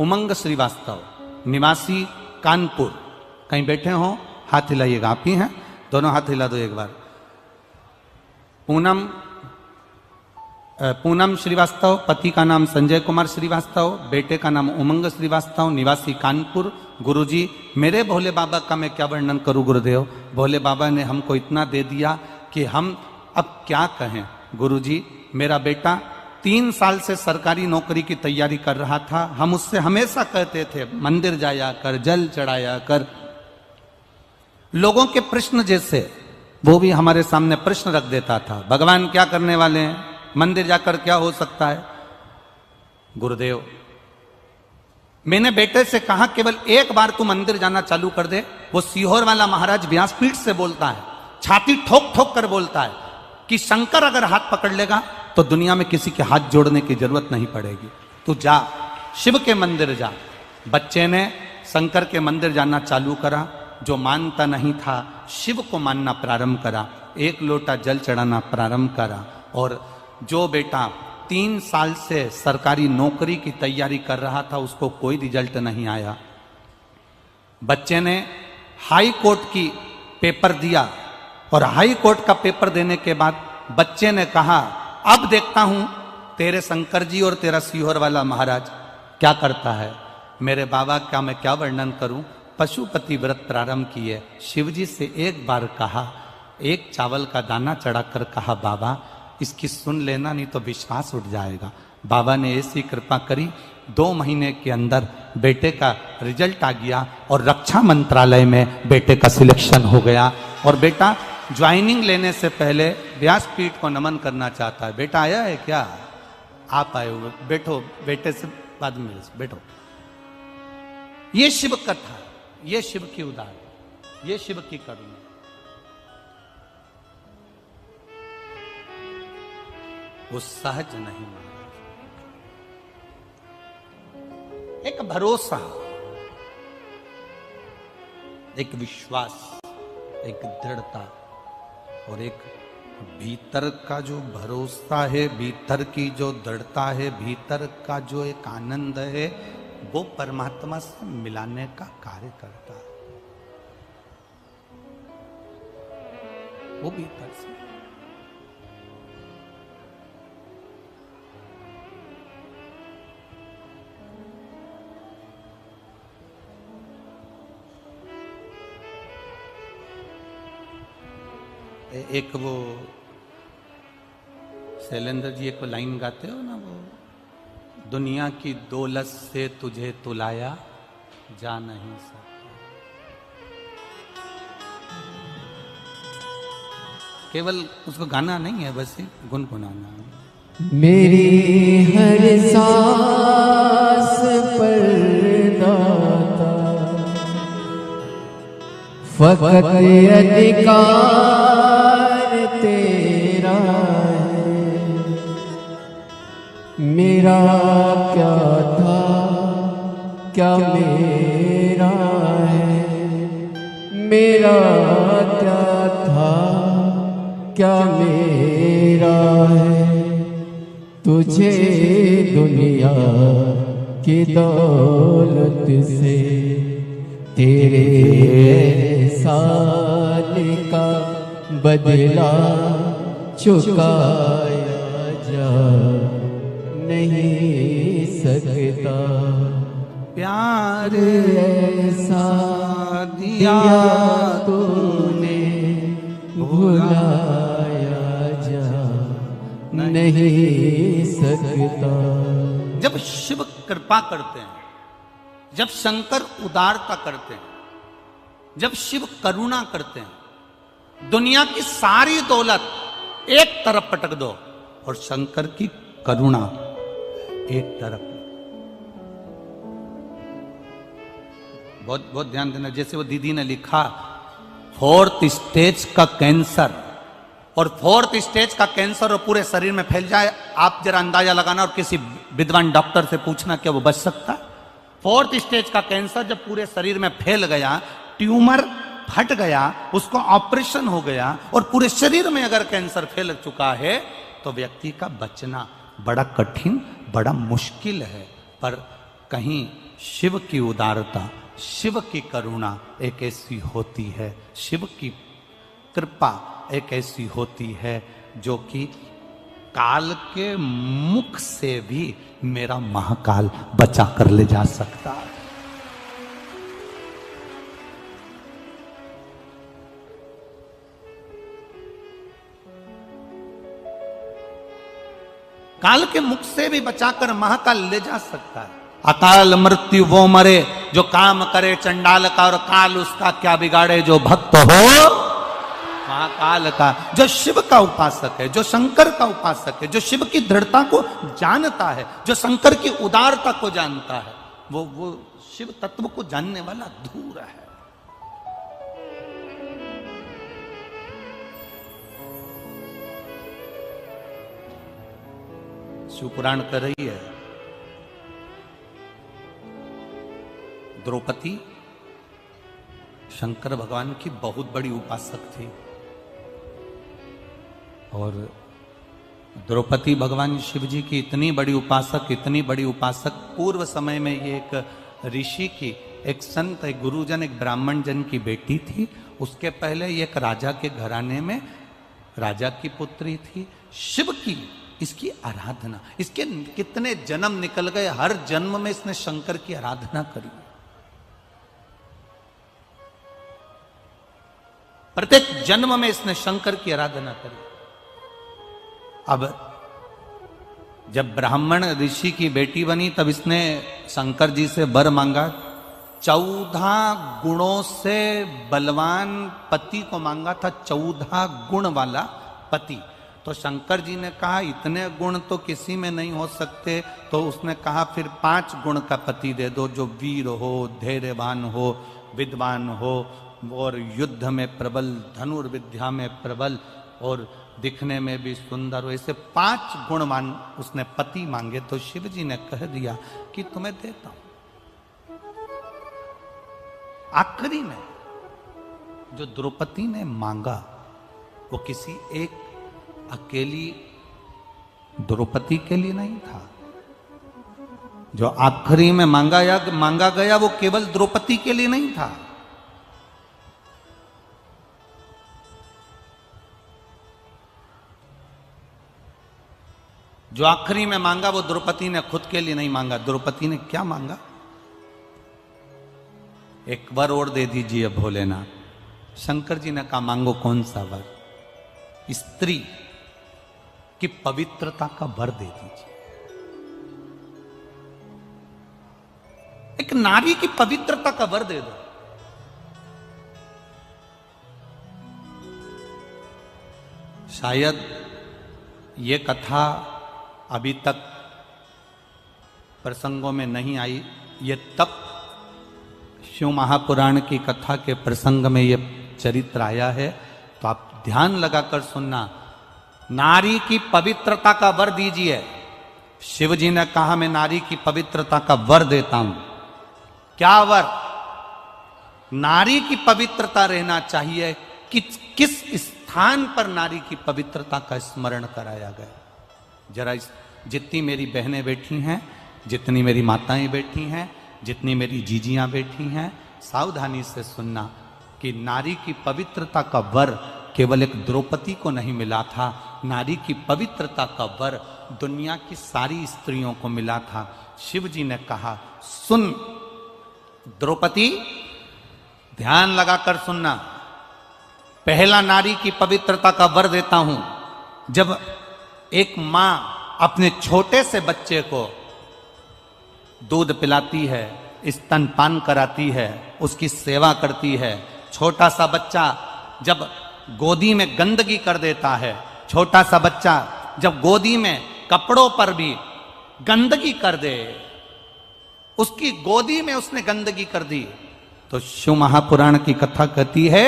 उमंग श्रीवास्तव, निवासी कानपुर। कहीं बैठे हो हाथ हिलाइएगा, आप ही हैं, दोनों हाथ हिला दो एक बार। पूनम श्रीवास्तव, पति का नाम संजय कुमार श्रीवास्तव, बेटे का नाम उमंग श्रीवास्तव, निवासी कानपुर। गुरुजी, मेरे भोले बाबा का मैं क्या वर्णन करूं गुरुदेव, भोले बाबा ने हमको इतना दे दिया कि हम अब क्या कहें। गुरुजी, मेरा बेटा 3 साल से सरकारी नौकरी की तैयारी कर रहा था, हम उससे हमेशा कहते थे मंदिर जाया कर, जल चढ़ाया कर। लोगों के प्रश्न जैसे वो भी हमारे सामने प्रश्न रख देता था, भगवान क्या करने वाले हैं, मंदिर जाकर क्या हो सकता है। गुरुदेव, मैंने बेटे से कहा केवल एक बार तू मंदिर जाना चालू कर दे। वो सीहोर वाला महाराज व्यासपीठ से बोलता है, छाती ठोक ठोक कर बोलता है कि शंकर अगर हाथ पकड़ लेगा तो दुनिया में किसी के हाथ जोड़ने की जरूरत नहीं पड़ेगी, तू जा, शिव के मंदिर जा। बच्चे ने शंकर के मंदिर जाना चालू करा, जो मानता नहीं था शिव को मानना प्रारंभ करा, 1 लोटा जल चढ़ाना प्रारंभ करा। और जो बेटा 3 साल से सरकारी नौकरी की तैयारी कर रहा था, उसको कोई रिजल्ट नहीं आया। बच्चे ने हाई कोर्ट की पेपर दिया और हाई कोर्ट का पेपर देने के बाद बच्चे ने कहा, अब देखता हूं तेरे शंकर जी और तेरा सीहोर वाला महाराज क्या करता है। मेरे बाबा का मैं क्या वर्णन करूं, पशुपति व्रत प्रारंभ किए, शिवजी से एक बार कहा, एक चावल का दाना चढ़ाकर कहा, बाबा इसकी सुन लेना नहीं तो विश्वास उठ जाएगा। बाबा ने ऐसी कृपा करी, 2 महीने के अंदर बेटे का रिजल्ट आ गया और रक्षा मंत्रालय में बेटे का सिलेक्शन हो गया। और बेटा ज्वाइनिंग लेने से पहले व्यासपीठ को नमन करना चाहता है। बेटा आया है क्या? आप आए हुए, बैठो, बेटे से बाद में बैठो। ये शिव कथा, ये शिव की उदाहरण, ये शिव की करुणा। वो सहज नहीं माना, एक भरोसा, एक विश्वास, एक दृढ़ता और एक भीतर का जो भरोसा है, भीतर की जो दृढ़ता है, भीतर का जो एक आनंद है, वो परमात्मा से मिलाने का कार्य करता है। वो भीतर से एक वो शैलेंद्र जी एक लाइन गाते हो ना, वो दुनिया की दौलत से तुझे तुलाया जा नहीं सकता। केवल उसको गाना नहीं है, बस गुनगुनाना है। मेरी हर सांस पर दाता फकत अधिकार तेरा है। मेरा क्या था क्या मेरा है, मेरा क्या था क्या मेरा है। तुझे दुनिया की दौलत से तेरे एहसान का बदला चुकाया जा नहीं सकता। प्यार ऐसा दिया तूने भुलाया जा नहीं सकता। जब शिव कृपा करते हैं, जब शंकर उदारता करते हैं, जब शिव करुणा करते हैं, दुनिया की सारी दौलत एक तरफ पटक दो और शंकर की करुणा एक तरफ। बहुत बहुत ध्यान देना। जैसे वो दीदी ने लिखा 4th स्टेज का कैंसर, और 4th स्टेज का कैंसर और पूरे शरीर में फैल जाए, आप जरा अंदाजा लगाना और किसी विद्वान डॉक्टर से पूछना क्या वो बच सकता है? 4th स्टेज का कैंसर जब पूरे शरीर में फैल गया, ट्यूमर फट गया, उसको ऑपरेशन हो गया और पूरे शरीर में अगर कैंसर फैल चुका है तो व्यक्ति का बचना बड़ा कठिन, बड़ा मुश्किल है। पर कहीं शिव की उदारता, शिव की करुणा एक ऐसी होती है, शिव की कृपा एक ऐसी होती है जो कि काल के मुख से भी मेरा महाकाल बचा कर ले जा सकता है। काल के मुख से भी बचाकर महाकाल ले जा सकता है। अकाल मृत्यु वो मरे जो काम करे चंडाल का, और काल उसका क्या बिगाड़े जो भक्त हो महाकाल का। जो शिव का उपासक है, जो शंकर का उपासक है, जो शिव की दृढ़ता को जानता है, जो शंकर की उदारता को जानता है, वो शिव तत्व को जानने वाला धूर है। शिवपुराण कर रही है, द्रौपदी शंकर भगवान की बहुत बड़ी उपासक थी, और द्रौपदी भगवान शिव जी की इतनी बड़ी उपासक, इतनी बड़ी उपासक, पूर्व समय में ये एक ऋषि की, एक संत, एक गुरुजन, एक ब्राह्मण जन की बेटी थी। उसके पहले ये एक राजा के घराने में राजा की पुत्री थी। शिव की इसकी आराधना, इसके कितने जन्म निकल गए, हर जन्म में इसने शंकर की आराधना करी। प्रत्येक जन्म में इसने शंकर की आराधना करी। अब जब ब्राह्मण ऋषि की बेटी बनी तब इसने शंकर जी से वर मांगा। 14 गुणों से बलवान पति को मांगा था, 14 गुण वाला पति। तो शंकर जी ने कहा इतने गुण तो किसी में नहीं हो सकते, तो उसने कहा फिर 5 गुण का पति दे दो, जो वीर हो, धैर्यवान हो, विद्वान हो, और युद्ध में प्रबल, धनुर्विद्या में प्रबल, और दिखने में भी सुंदर हो। ऐसे 5 गुणवान उसने पति मांगे। तो शिव जी ने कह दिया कि तुम्हें देता हूं। आखिरी में जो द्रौपदी ने मांगा वो किसी एक अकेली द्रौपदी के लिए नहीं था। जो आखिरी में मांगा गया वो केवल द्रौपदी के लिए नहीं था। जो आखिरी में मांगा वो द्रौपदी ने खुद के लिए नहीं मांगा। द्रौपदी ने क्या मांगा? एक वर और दे दीजिए भोलेनाथ। शंकर जी ने कहा मांगो कौन सा वर? स्त्री की पवित्रता का वर दे दीजिए। एक नारी की पवित्रता का वर दे दो। शायद ये कथा अभी तक प्रसंगों में नहीं आई, ये तब शिव महापुराण की कथा के प्रसंग में ये चरित्र आया है। तो आप ध्यान लगाकर सुनना। नारी की पवित्रता का वर दीजिए। शिव जी ने कहा मैं नारी की पवित्रता का वर देता हूं। क्या वर? नारी की पवित्रता रहना चाहिए। किस स्थान पर नारी की पवित्रता का स्मरण कराया गया? जरा जितनी मेरी बहनें बैठी हैं, जितनी मेरी माताएं बैठी हैं, जितनी मेरी जीजियां बैठी हैं, सावधानी से सुनना कि नारी की पवित्रता का वर केवल एक द्रौपदी को नहीं मिला था। नारी की पवित्रता का वर दुनिया की सारी स्त्रियों को मिला था। शिव जी ने कहा सुन द्रौपदी, ध्यान लगाकर सुनना। पहला नारी की पवित्रता का वर देता हूं। जब एक मां अपने छोटे से बच्चे को दूध पिलाती है, स्तनपान कराती है, उसकी सेवा करती है, छोटा सा बच्चा जब गोदी में गंदगी कर देता है, छोटा सा बच्चा जब गोदी में कपड़ों पर भी गंदगी कर दे, उसकी गोदी में उसने गंदगी कर दी, तो शिव महापुराण की कथा कहती है,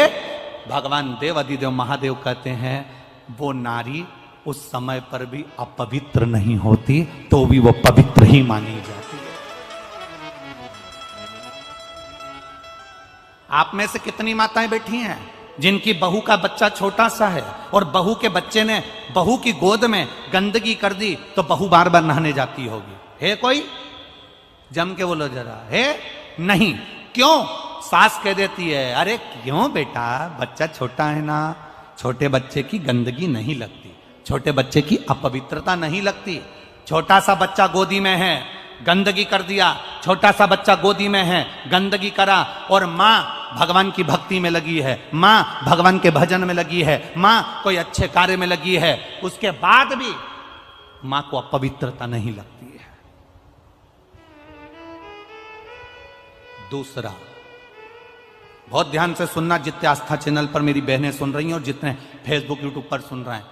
भगवान देव अधिदेव महादेव कहते हैं वो नारी उस समय पर भी अपवित्र नहीं होती, तो भी वो पवित्र ही मानी जाती है। आप में से कितनी माताएं बैठी हैं जिनकी बहू का बच्चा छोटा सा है और बहू के बच्चे ने बहू की गोद में गंदगी कर दी, तो बहू बार बार नहाने जाती होगी? है कोई? जम के बोलो जरा, है? नहीं। क्यों? सास कह देती है अरे क्यों बेटा, बच्चा छोटा है ना, छोटे बच्चे की गंदगी नहीं लगती, छोटे बच्चे की अपवित्रता नहीं लगती। छोटा सा बच्चा गोदी में है, गंदगी कर दिया, छोटा सा बच्चा गोदी में है, गंदगी करा, और माँ भगवान की भक्ति में लगी है, माँ भगवान के भजन में लगी है, माँ कोई अच्छे कार्य में लगी है, उसके बाद भी माँ को अपवित्रता नहीं लगती है। दूसरा, बहुत ध्यान से सुनना, जितने आस्था चैनल पर मेरी बहनें सुन रही हैं और जितने फेसबुक यूट्यूब पर सुन रहे हैं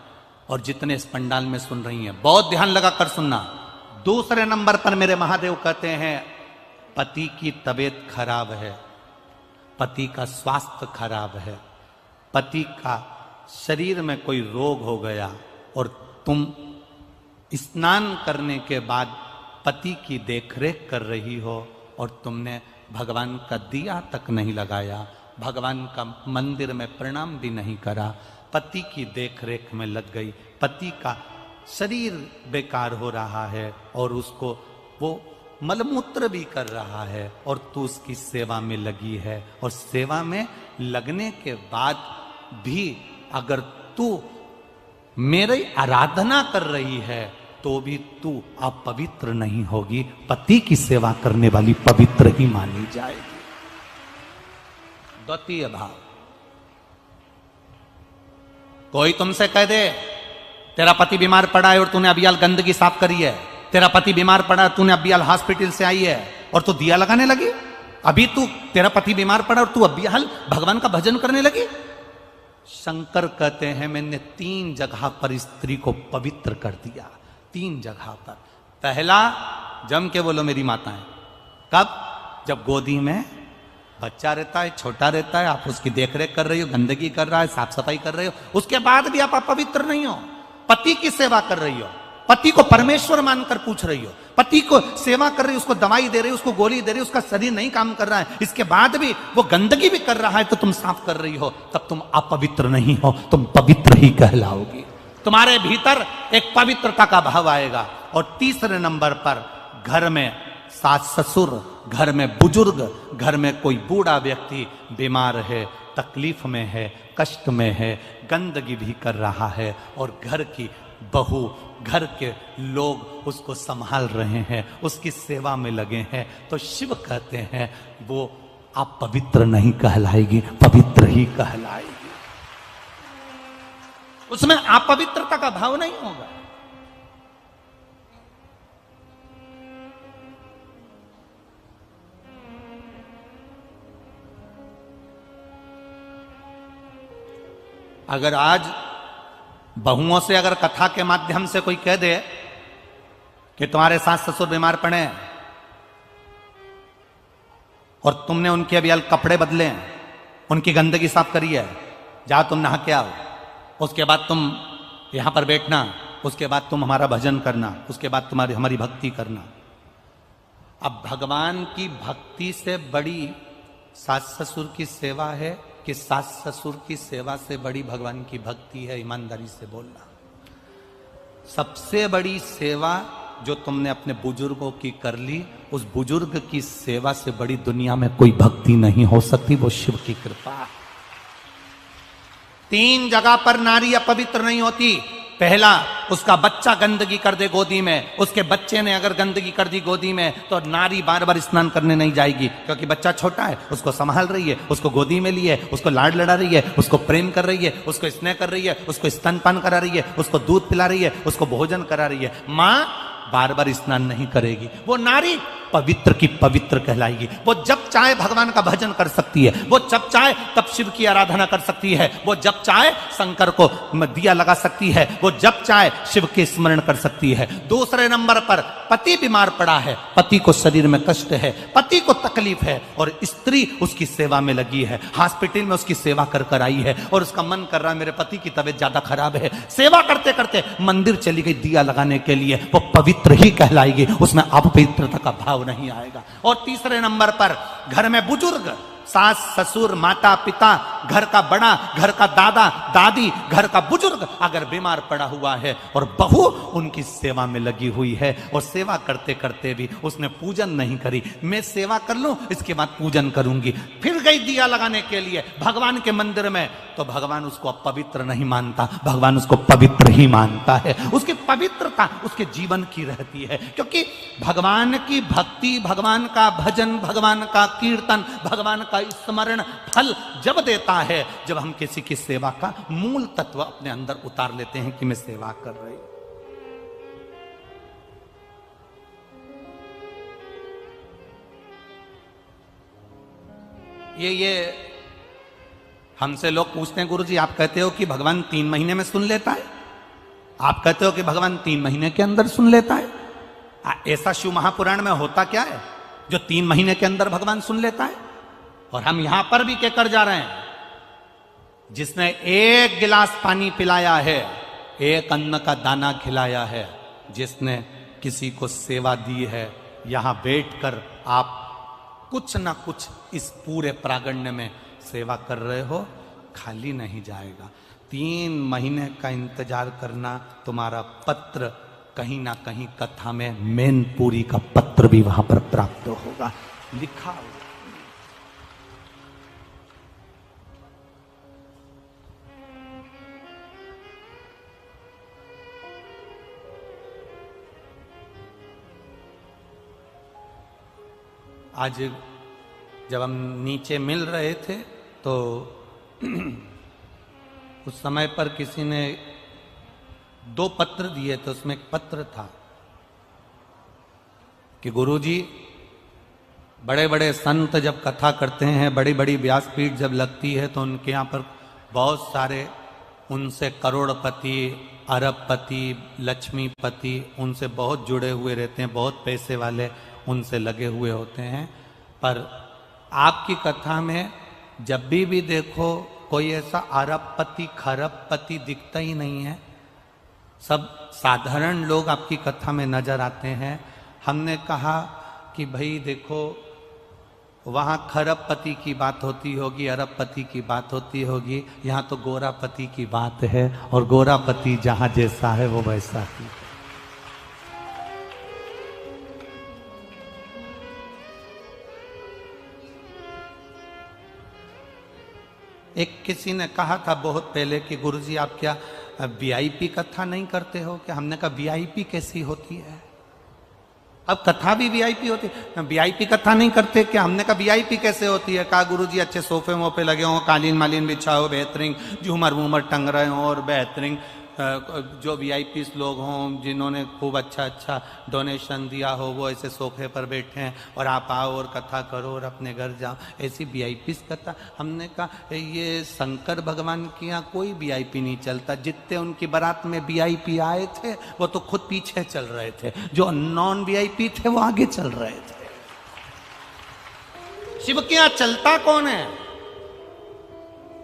और जितने इस पंडाल में सुन रही हैं, बहुत ध्यान लगाकर सुनना। दूसरे नंबर पर मेरे महादेव कहते हैं पति की तबीयत खराब है, पति का स्वास्थ्य खराब है, पति का शरीर में कोई रोग हो गया और तुम स्नान करने के बाद पति की देखरेख कर रही हो और तुमने भगवान का दिया तक नहीं लगाया, भगवान का मंदिर में प्रणाम भी नहीं करा, पति की देखरेख में लग गई, पति का शरीर बेकार हो रहा है और उसको वो मलमूत्र भी कर रहा है और तू उसकी सेवा में लगी है, और सेवा में लगने के बाद भी अगर तू मेरी आराधना कर रही है तो भी तू अपवित्र नहीं होगी, पति की सेवा करने वाली पवित्र ही मानी जाएगी। द्वितीय भाव, कोई तुमसे कह दे तेरा पति बीमार पड़ा है और तूने अबियाल गंदगी साफ करी है, तेरा पति बीमार पड़ा, तूने अबियाल हॉस्पिटल से आई है और तू दिया लगाने लगी, अभी तू तेरा पति बीमार पड़ा और तू अबियाल भगवान का भजन करने लगी। शंकर कहते हैं मैंने 3 जगह पर स्त्री को पवित्र कर दिया, 3 जगह पर। पहला, जम के बोलो मेरी माताएं, कब? जब गोदी में बच्चा रहता है, छोटा रहता है, आप उसकी देखरेख कर रही हो, गंदगी कर रहा है, साफ सफाई कर रहे हो, उसके बाद भी आप अपवित्र नहीं हो, पति की सेवा कर रही हो, पति को परमेश्वर मानकर पूछ रही हो, पति को सेवा कर रही हो, उसको दवाई दे रही हो, उसको गोली दे रही हो, उसका शरीर नहीं काम कर रहा है, इसके बाद भी वो गंदगी भी कर रहा है तो तुम साफ कर रही हो, तब तुम अपवित्र नहीं हो, तुम पवित्र ही कहलाओगी। तुम्हारे भीतर एक पवित्रता का भाव आएगा। और तीसरे नंबर पर, घर में सास ससुर, घर में बुजुर्ग, घर में कोई बूढ़ा व्यक्ति बीमार है, तकलीफ में है, कष्ट में है, गंदगी भी कर रहा है और घर की बहू, घर के लोग उसको संभाल रहे हैं, उसकी सेवा में लगे हैं, तो शिव कहते हैं वो आप पवित्र नहीं कहलाएगी, पवित्र ही कहलाएगी। उसमें अपवित्रता का भाव नहीं होगा। अगर आज बहुओं से अगर कथा के माध्यम से कोई कह दे कि तुम्हारे सास ससुर बीमार पड़े हैं और तुमने उनके अभी कपड़े बदले हैं, उनकी गंदगी साफ करी है, जाओ तुम नहा के आओ, उसके बाद तुम यहां पर बैठना, उसके बाद तुम हमारा भजन करना, उसके बाद तुम्हारी हमारी भक्ति करना। अब भगवान की भक्ति से बड़ी सास ससुर की सेवा है कि सास ससुर की सेवा से बड़ी भगवान की भक्ति है? ईमानदारी से बोलना। सबसे बड़ी सेवा जो तुमने अपने बुजुर्गों की कर ली, उस बुजुर्ग की सेवा से बड़ी दुनिया में कोई भक्ति नहीं हो सकती, वो शिव की कृपा। 3 जगह पर नारी अपवित्र नहीं होती। पहला, उसका बच्चा गंदगी कर दे गोदी में, उसके बच्चे ने अगर गंदगी कर दी गोदी में तो नारी बार बार स्नान करने नहीं जाएगी, क्योंकि बच्चा छोटा है, उसको संभाल रही है, उसको गोदी में लिए, उसको लाड लड़ा रही है, उसको प्रेम कर रही है, उसको स्नेह कर रही है, उसको स्तनपान करा रही है, उसको दूध पिला रही है, उसको भोजन करा रही है। मां बार बार स्नान नहीं करेगी, वो नारी पवित्र की पवित्र कहलाएगी। वो जब चाहे भगवान का भजन कर सकती है, वो जब चाहे तब शिव की आराधना कर सकती है, वो जब चाहे शंकर को दिया लगा सकती है, वो जब चाहे शिव के स्मरण कर सकती है। दूसरे नंबर पर पति बीमार पड़ा है, पति को शरीर में कष्ट है, पति को तकलीफ है और स्त्री उसकी सेवा में लगी है, हॉस्पिटल में उसकी सेवा कर कर आई है और उसका मन कर रहा है मेरे पति की तबीयत ज्यादा खराब है, सेवा करते करते मंदिर चली गई दिया लगाने के लिए, वो पवित्र ही कहलाएगी, उसमें अपवित्रता का भाव नहीं आएगा। और तीसरे नंबर पर घर में बुजुर्ग, सास ससुर माता पिता, घर का बड़ा, घर का दादा दादी, घर का बुजुर्ग अगर बीमार पड़ा हुआ है और बहू उनकी सेवा में लगी हुई है और सेवा करते करते भी उसने पूजन नहीं करी, मैं सेवा कर लूं इसके बाद पूजन करूंगी, फिर गई दिया लगाने के लिए भगवान के मंदिर में, तो भगवान उसको अपवित्र नहीं मानता, भगवान उसको पवित्र ही मानता है। उसकी पवित्रता उसके जीवन की रहती है, क्योंकि भगवान की भक्ति, भगवान का भजन, भगवान का कीर्तन, भगवान का स्मरण फल जब देता है जब हम किसी की सेवा का मूल तत्व अपने अंदर उतार लेते हैं कि मैं सेवा कर रही हूं। ये हमसे लोग पूछते हैं, गुरु जी आप कहते हो कि भगवान 3 महीने में सुन लेता है, आप कहते हो कि भगवान 3 महीने के अंदर सुन लेता है, ऐसा शिव महापुराण में होता क्या है जो 3 महीने के अंदर भगवान सुन लेता है? और हम यहां पर भी कहकर जा रहे हैं, जिसने 1 गिलास पानी पिलाया है, 1 अन्न का दाना खिलाया है, जिसने किसी को सेवा दी है, यहां बैठकर आप कुछ ना कुछ इस पूरे प्रागण्य में सेवा कर रहे हो, खाली नहीं जाएगा। 3 महीने का इंतजार करना, तुम्हारा पत्र कहीं ना कहीं कथा में मैनपुरी का पत्र भी वहां पर प्राप्त होगा, लिखा होगा। आज जब हम नीचे मिल रहे थे तो उस समय पर किसी ने 2 पत्र दिए थे, उसमें एक पत्र था कि गुरुजी बड़े बड़े संत जब कथा करते हैं, बड़ी बड़ी व्यासपीठ जब लगती है तो उनके यहाँ पर बहुत सारे उनसे करोड़पति, अरबपति, लक्ष्मीपति उनसे बहुत जुड़े हुए रहते हैं, बहुत पैसे वाले उनसे लगे हुए होते हैं, पर आपकी कथा में जब भी देखो कोई ऐसा अरबपति खरबपति दिखता ही नहीं है, सब साधारण लोग आपकी कथा में नजर आते हैं। हमने कहा कि भाई देखो वहाँ खरबपति की बात होती होगी, अरबपति की बात होती होगी, यहाँ तो गोरापति की बात है और गोरापति जहाँ जैसा है वो वैसा ही। एक किसी ने कहा था बहुत पहले कि गुरुजी आप क्या वीआईपी कथा नहीं करते हो क्या? हमने कहा वीआईपी कैसी होती है? अब कथा भी वीआईपी होती है, वीआईपी कथा नहीं करते क्या? हमने कहा वीआईपी कैसे होती है? कहा गुरुजी अच्छे सोफे वोफे लगे हों, कालीन मालीन बिछा हो, बेहतरीन झूमर वूमर टंग रहे हो और बेहतरीन जो वीआईपी लोग हों, जिन्होंने खूब अच्छा अच्छा डोनेशन दिया हो, वो ऐसे सोफे पर बैठे हैं और आप आओ और कथा करो और अपने घर जाओ, ऐसी वीआईपी कथा। हमने कहा ये शंकर भगवान के यहाँ कोई वीआईपी नहीं चलता। जितने उनकी बारात में वीआईपी आए थे वो तो खुद पीछे चल रहे थे, जो नॉन वीआईपी थे वो आगे चल रहे थे। शिव के यहाँ चलता कौन है?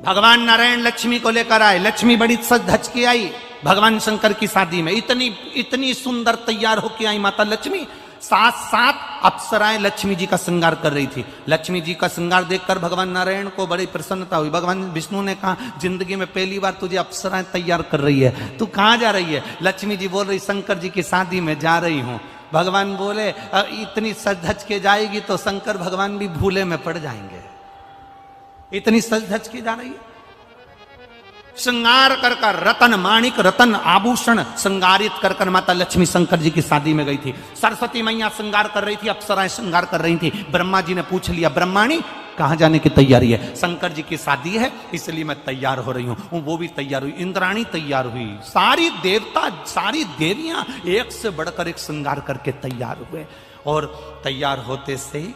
भगवान नारायण लक्ष्मी को लेकर आए, लक्ष्मी बड़ी सज धज के आई। भगवान शंकर की शादी में इतनी सुंदर तैयार होके आई माता लक्ष्मी। 7 अप्सराएं लक्ष्मी जी का श्रृंगार कर रही थी। लक्ष्मी जी का श्रृंगार देखकर भगवान नारायण को बड़ी प्रसन्नता हुई। भगवान विष्णु ने कहा, जिंदगी में पहली बार तुझे अप्सराएं तैयार कर रही है, तू कहां जा रही है? लक्ष्मी जी बोल रही, शंकर जी की शादी में जा रही हूं। भगवान बोले, इतनी सज धज के जाएगी तो शंकर भगवान भी भूले में पड़ जाएंगे, इतनी सज धज के जा रही है। श्रृंगार कर कर रतन माणिक रतन आभूषण श्रृंगारित कर कर माता लक्ष्मी शंकर जी की शादी में गई थी। सरस्वती मैया श्रृंगार कर रही थी, अप्सराएं श्रृंगार कर रही थी। ब्रह्मा जी ने पूछ लिया, ब्रह्माणी कहां जाने की तैयारी है? शंकर जी की शादी है इसलिए मैं तैयार हो रही हूं। वो भी तैयार हुई, इंद्राणी तैयार हुई, सारी देवता सारी देवियां एक से बढ़कर एक श्रृंगार करके तैयार हुए। और तैयार होते से ही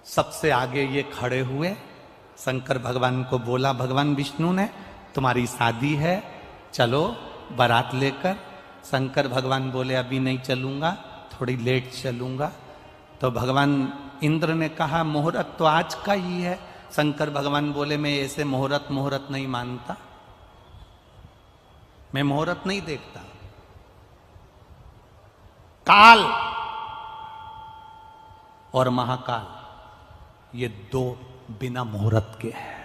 सबसे आगे ये खड़े हुए। शंकर भगवान को बोला भगवान विष्णु ने, तुम्हारी शादी है, चलो बारात लेकर। शंकर भगवान बोले, अभी नहीं चलूंगा, थोड़ी लेट चलूंगा। तो भगवान इंद्र ने कहा, मुहूर्त तो आज का ही है। शंकर भगवान बोले, मैं ऐसे मुहूर्त नहीं मानता, मैं मुहूर्त नहीं देखता। काल और महाकाल ये 2 बिना मुहूर्त के हैं।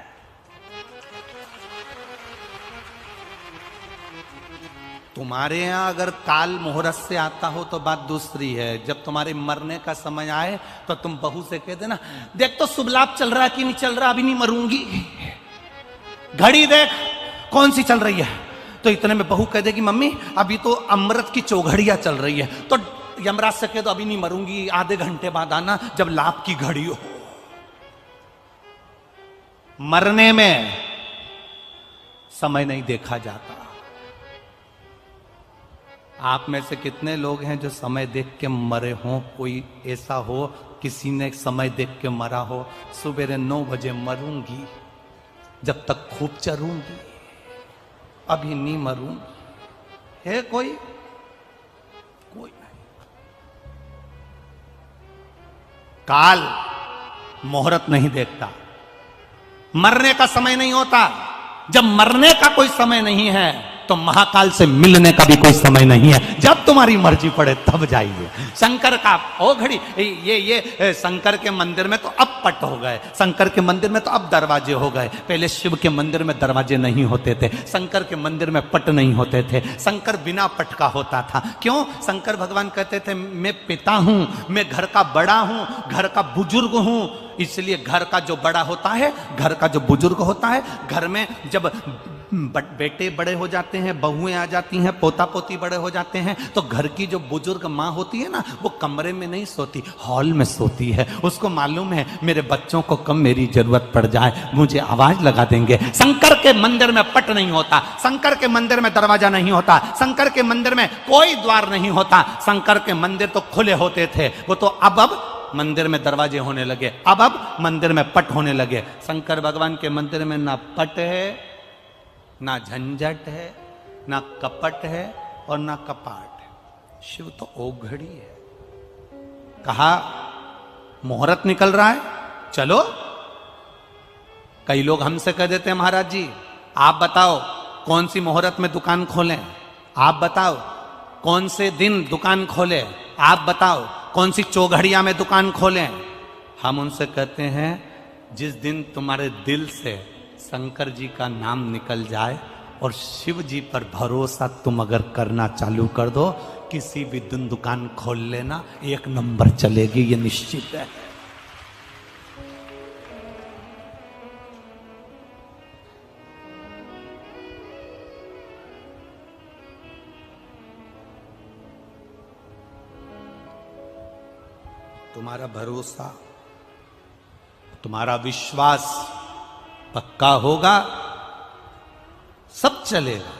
तुम्हारे यहां अगर काल मुहूर्त से आता हो तो बात दूसरी है। जब तुम्हारे मरने का समय आए तो तुम बहू से कह देना, देख तो शुभ लाभ चल रहा है कि नहीं चल रहा, अभी नहीं मरूंगी, घड़ी देख कौन सी चल रही है। तो इतने में बहू कह देगी, मम्मी अभी तो अमृत की चौघड़ियां चल रही है। तो यमराज से कह दो, अभी नहीं मरूंगी, आधे घंटे बाद आना जब लाभ की घड़ी हो। मरने में समय नहीं देखा जाता। आप में से कितने लोग हैं जो समय देख के मरे हों? कोई ऐसा हो किसी ने समय देख के मरा हो, सुबह 9 बजे मरूंगी, जब तक खूब चरूंगी, अभी नहीं मरूंगी। है कोई? कोई नहीं। काल मुहूर्त नहीं देखता। मरने का समय नहीं होता। जब मरने का कोई समय नहीं है तो महाकाल से मिलने का भी कोई समय नहीं है। जब तुम्हारी मर्जी पड़े तब जाइए। शंकर का ओ घड़ी, ये शंकर के मंदिर में तो अब पट हो गए, शंकर के मंदिर में तो अब दरवाजे हो गए। पहले शिव के मंदिर में दरवाजे नहीं होते थे, शंकर के मंदिर में पट नहीं होते थे। शंकर बिना पट का होता था। क्यों? शंकर भगवान कहते थे, मैं पिता हूं, मैं घर का बड़ा हूं, घर का बुजुर्ग हूं। इसलिए घर का जो बड़ा होता है, घर का जो बुजुर्ग होता है, घर में जब बेटे बड़े हो जाते हैं, बहुएं आ जाती हैं, पोता पोती बड़े हो जाते हैं, तो घर की जो बुजुर्ग माँ होती है ना, वो कमरे में नहीं सोती, हॉल में सोती है। उसको मालूम है मेरे बच्चों को कब मेरी जरूरत पड़ जाए मुझे आवाज लगा देंगे। शंकर के मंदिर में पट नहीं होता, शंकर के मंदिर में दरवाजा नहीं होता, शंकर के मंदिर में कोई द्वार नहीं होता। शंकर के मंदिर तो खुले होते थे, वो तो अब मंदिर में दरवाजे होने लगे, अब मंदिर में पट होने लगे। शंकर भगवान के मंदिर में ना पट है, ना झंझट है, ना कपट है और ना कपाट है। शिव तो ओघड़ी है। कहा मुहूर्त निकल रहा है, चलो। कई लोग हमसे कह देते हैं, महाराज जी आप बताओ कौन सी मुहूर्त में दुकान खोलें, आप बताओ कौन से दिन दुकान खोलें, आप बताओ कौन सी चौघड़िया में दुकान खोलें। हम उनसे कहते हैं, जिस दिन तुम्हारे दिल से शंकर जी का नाम निकल जाए और शिव जी पर भरोसा तुम अगर करना चालू कर दो, किसी भी दिन दुकान खोल लेना, 1 नंबर चलेगी, ये निश्चित है। तुम्हारा भरोसा, तुम्हारा विश्वास पक्का होगा, सब चलेगा।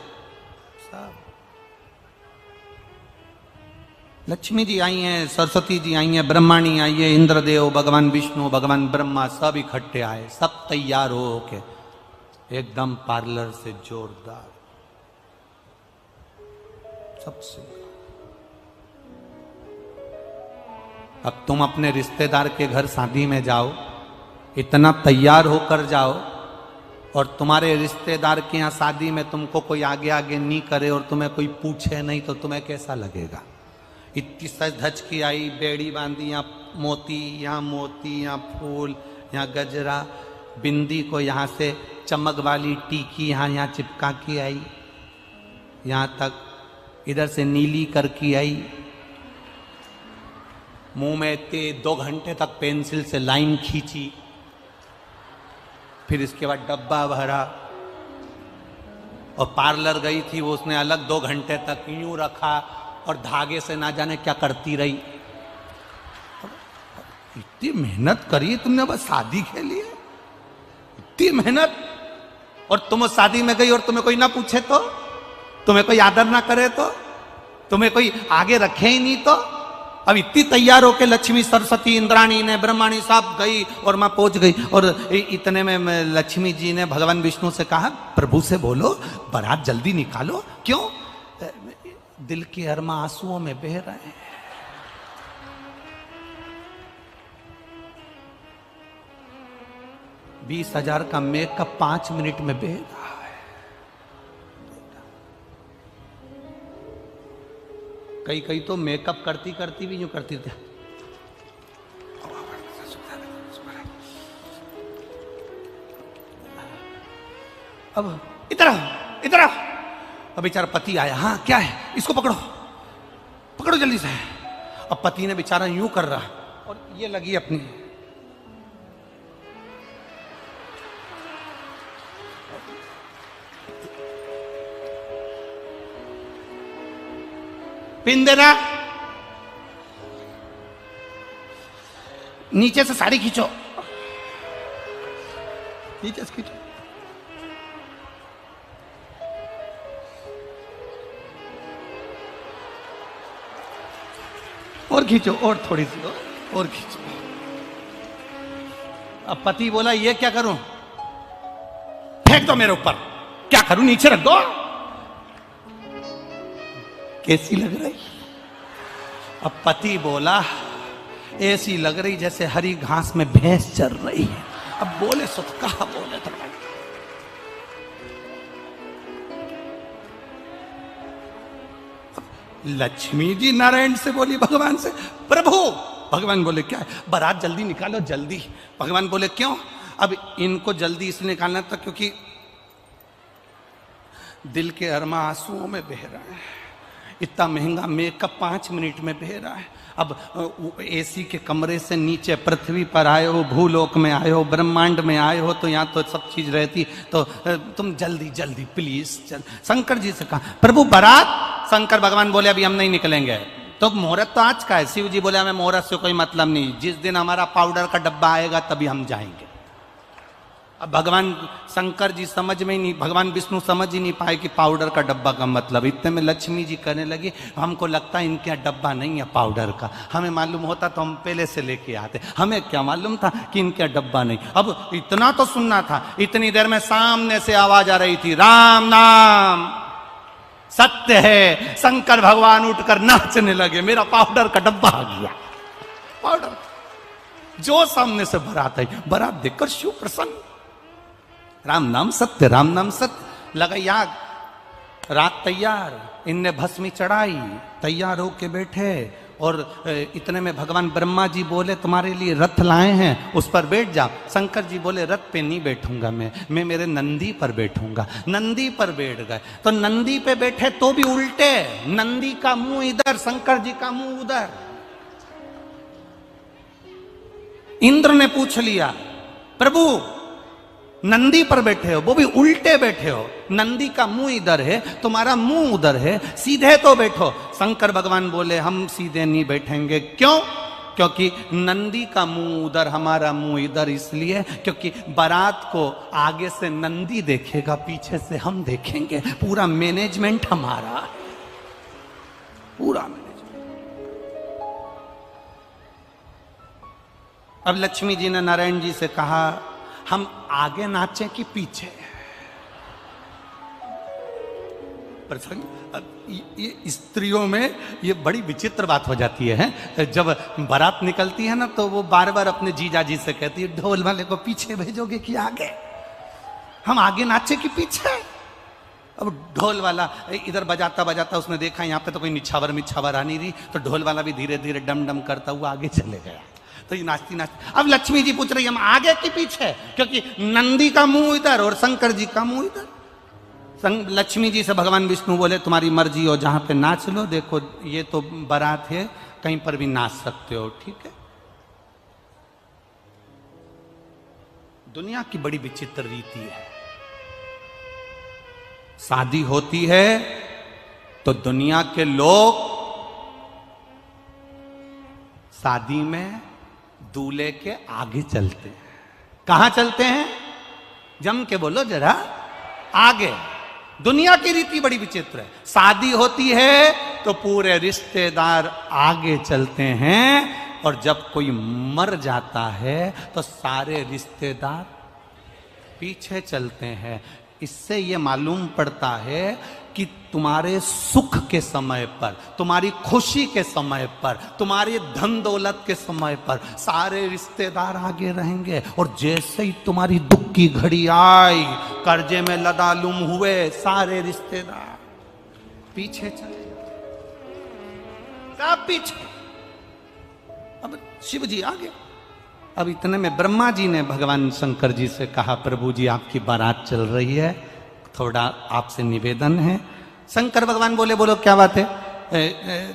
लक्ष्मी जी आई हैं, सरस्वती जी आई हैं, ब्रह्माणी आई है, इंद्रदेव, भगवान विष्णु, भगवान ब्रह्मा सब इकट्ठे आए, सब तैयार हो के एकदम पार्लर से जोरदार सबसे। अब तुम अपने रिश्तेदार के घर शादी में जाओ, इतना तैयार होकर जाओ और तुम्हारे रिश्तेदार के यहाँ शादी में तुमको कोई आगे आगे नहीं करे और तुम्हें कोई पूछे नहीं तो तुम्हें कैसा लगेगा? इतनी सज धज की आई, बेड़ी बांधी, यहाँ मोती, यहाँ फूल, यहाँ गजरा, बिंदी को यहाँ से चमक वाली टीकी यहाँ चिपका के आई, यहाँ तक इधर से नीली करके आई, मुंह में 2 घंटे तक पेंसिल से लाइन खींची, फिर इसके बाद डब्बा भरा और पार्लर गई थी वो, उसने अलग 2 घंटे तक यूं रखा और धागे से ना जाने क्या करती रही। इतनी मेहनत करी तुमने बस शादी के लिए, इतनी मेहनत, और तुम उस शादी में गई और तुम्हें कोई ना पूछे तो, तुम्हें कोई आदर ना करे तो, तुम्हें कोई आगे रखे ही नहीं तो। अब इतनी तैयार होके लक्ष्मी, सरस्वती, इंद्राणी ने, ब्रह्माणी साहब गई और मां पहुंच गई और इतने में लक्ष्मी जी ने भगवान विष्णु से कहा, प्रभु से बोलो बारात जल्दी निकालो। क्यों? दिल के अरमा आंसुओं में बह रहे हैं। $20,000 का मेकअप 5 मिनट में बह रहा है। कई तो मेकअप करती करती भी यूं करती थी। अब इधर अब बेचारा पति आया, हाँ क्या है, इसको पकड़ो जल्दी से। अब पति ने बेचारा यूं कर रहा और ये लगी अपनी, पिन देना, नीचे से साड़ी खींचो, नीचे से खींचो, और खींचो, और थोड़ी सी और खींचो। अब पति बोला, ये क्या करूं? फेंक दो मेरे ऊपर। क्या करूं? नीचे रख दो। कैसी लग रही? अब पति बोला, ऐसी लग रही जैसे हरी घास में भैंस चर रही है। अब बोले सो कहा बोले तो लक्ष्मी जी नारायण से बोली भगवान से, प्रभु। भगवान बोले क्या है? बारात जल्दी निकालो, जल्दी। भगवान बोले क्यों? अब इनको जल्दी इसलिए निकालना था क्योंकि दिल के अरमा आंसुओं में बह रहा है। इतना महंगा मेकअप 5 मिनट में बह रहा है। अब एसी के कमरे से नीचे पृथ्वी पर आए हो, भूलोक में आए हो, ब्रह्मांड में आए हो, तो यहाँ तो सब चीज रहती, तो तुम जल्दी जल्दी प्लीज चल। शंकर जी से कहा, प्रभु बारात। शंकर भगवान बोले अभी हम नहीं निकलेंगे। तो मुहूर्त तो आज का है। शिव जी बोले हमें मुहूर्त से कोई मतलब नहीं, जिस दिन हमारा पाउडर का डब्बा आएगा तभी हम जाएंगे। अब भगवान शंकर जी समझ में ही नहीं, भगवान विष्णु समझ ही नहीं पाए कि पाउडर का डब्बा का मतलब। इतने में लक्ष्मी जी कहने लगी, हमको लगता है इनके डब्बा नहीं है पाउडर का, हमें मालूम होता तो हम पहले से लेके आते, हमें क्या मालूम था कि इनके डब्बा नहीं। अब इतना तो सुनना था। इतनी देर में सामने से आवाज आ रही थी, राम नाम सत्य है। शंकर भगवान उठकर नाचने लगे, मेरा पाउडर का डब्बा आ गया। पाउडर जो सामने से बारात आई, बारात देखकर शिव प्रसन्न। राम नाम सत्य, राम नाम सत्य। लगाई आग, रात तैयार, इनने भस्मी चढ़ाई, तैयार होके बैठे। और इतने में भगवान ब्रह्मा जी बोले, तुम्हारे लिए रथ लाए हैं, उस पर बैठ जा। शंकर जी बोले, रथ पे नहीं बैठूंगा मैं मेरे नंदी पर बैठूंगा। नंदी पर बैठ गए। तो नंदी पे बैठे तो भी उल्टे, नंदी का मुंह इधर, शंकर जी का मुंह उधर। इंद्र ने पूछ लिया, प्रभु नंदी पर बैठे हो, वो भी उल्टे बैठे हो, नंदी का मुंह इधर है, तुम्हारा मुंह उधर है, सीधे तो बैठो। शंकर भगवान बोले, हम सीधे नहीं बैठेंगे। क्यों? क्योंकि नंदी का मुंह उधर, हमारा मुंह इधर। इसलिए क्योंकि बारात को आगे से नंदी देखेगा, पीछे से हम देखेंगे। पूरा मैनेजमेंट हमारा, पूरा मैनेजमेंट। अब लक्ष्मी जी ने नारायण जी से कहा, हम आगे नाचें कि पीछे? प्रसंग ये स्त्रियों में ये बड़ी विचित्र बात हो जाती है। जब बारात निकलती है ना, तो वो बार बार अपने जीजा जी से कहती है, ढोल वाले को पीछे भेजोगे कि आगे? हम आगे नाचे कि पीछे? अब ढोल वाला इधर बजाता बजाता उसने देखा यहाँ पे तो कोई निछावर आ नहीं रही, तो ढोल वाला भी धीरे धीरे डम डम करता हुआ आगे चले गया। तो ये नाचती नाचती, अब लक्ष्मी जी पूछ रही हम आगे कि पीछे, क्योंकि नंदी का मुंह इधर और शंकर जी का मुंह इधर। लक्ष्मी जी से भगवान विष्णु बोले, तुम्हारी मर्जी हो, जहां पे नाच लो, देखो ये तो बारात है, कहीं पर भी नाच सकते हो, ठीक है। दुनिया की बड़ी विचित्र रीति है। शादी होती है तो दुनिया के लोग शादी में दूल्हे के आगे चलते हैं। कहां चलते हैं? जम के बोलो जरा, आगे। दुनिया की रीति बड़ी विचित्र है। शादी होती है तो पूरे रिश्तेदार आगे चलते हैं, और जब कोई मर जाता है तो सारे रिश्तेदार पीछे चलते हैं। इससे यह मालूम पड़ता है कि तुम्हारे सुख के समय पर, तुम्हारी खुशी के समय पर, तुम्हारे धन दौलत के समय पर सारे रिश्तेदार आगे रहेंगे, और जैसे ही तुम्हारी दुख की घड़ी आई, कर्जे में लदालुम हुए, सारे रिश्तेदार पीछे चले, सब पीछे। अब शिव जी आगे। अब इतने में ब्रह्मा जी ने भगवान शंकर जी से कहा, प्रभु जी आपकी बारात चल रही है, थोड़ा आपसे निवेदन है। शंकर भगवान बोले, बोलो क्या बात है?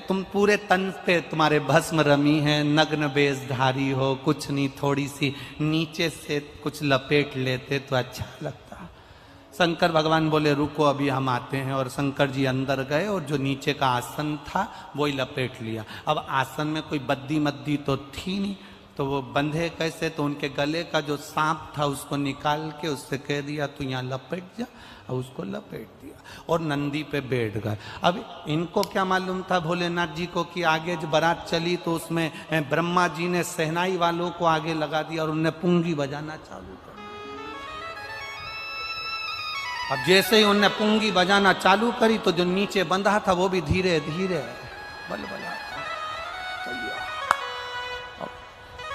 तुम पूरे तन पे तुम्हारे भस्म रमी है, नग्न वेशधारी हो, कुछ नहीं, थोड़ी सी नीचे से कुछ लपेट लेते तो अच्छा लगता। शंकर भगवान बोले, रुको अभी हम आते हैं। और शंकर जी अंदर गए और जो नीचे का आसन था वही लपेट लिया। अब आसन में कोई बद्दी मद्दी तो थी नहीं, तो वो बंधे कैसे? तो उनके गले का जो सांप था उसको निकाल के उससे कह दिया तू यहाँ लपेट जा, और उसको लपेट दिया और नंदी पे बैठ गए। अब इनको क्या मालूम था भोलेनाथ जी को कि आगे जो बारात चली तो उसमें ब्रह्मा जी ने सहनाई वालों को आगे लगा दिया और उन्हें पुंगी बजाना चालू कर दिया। अब जैसे ही उन्हें पुंगी बजाना चालू करी तो जो नीचे बंधा था वो भी धीरे धीरे बलबला।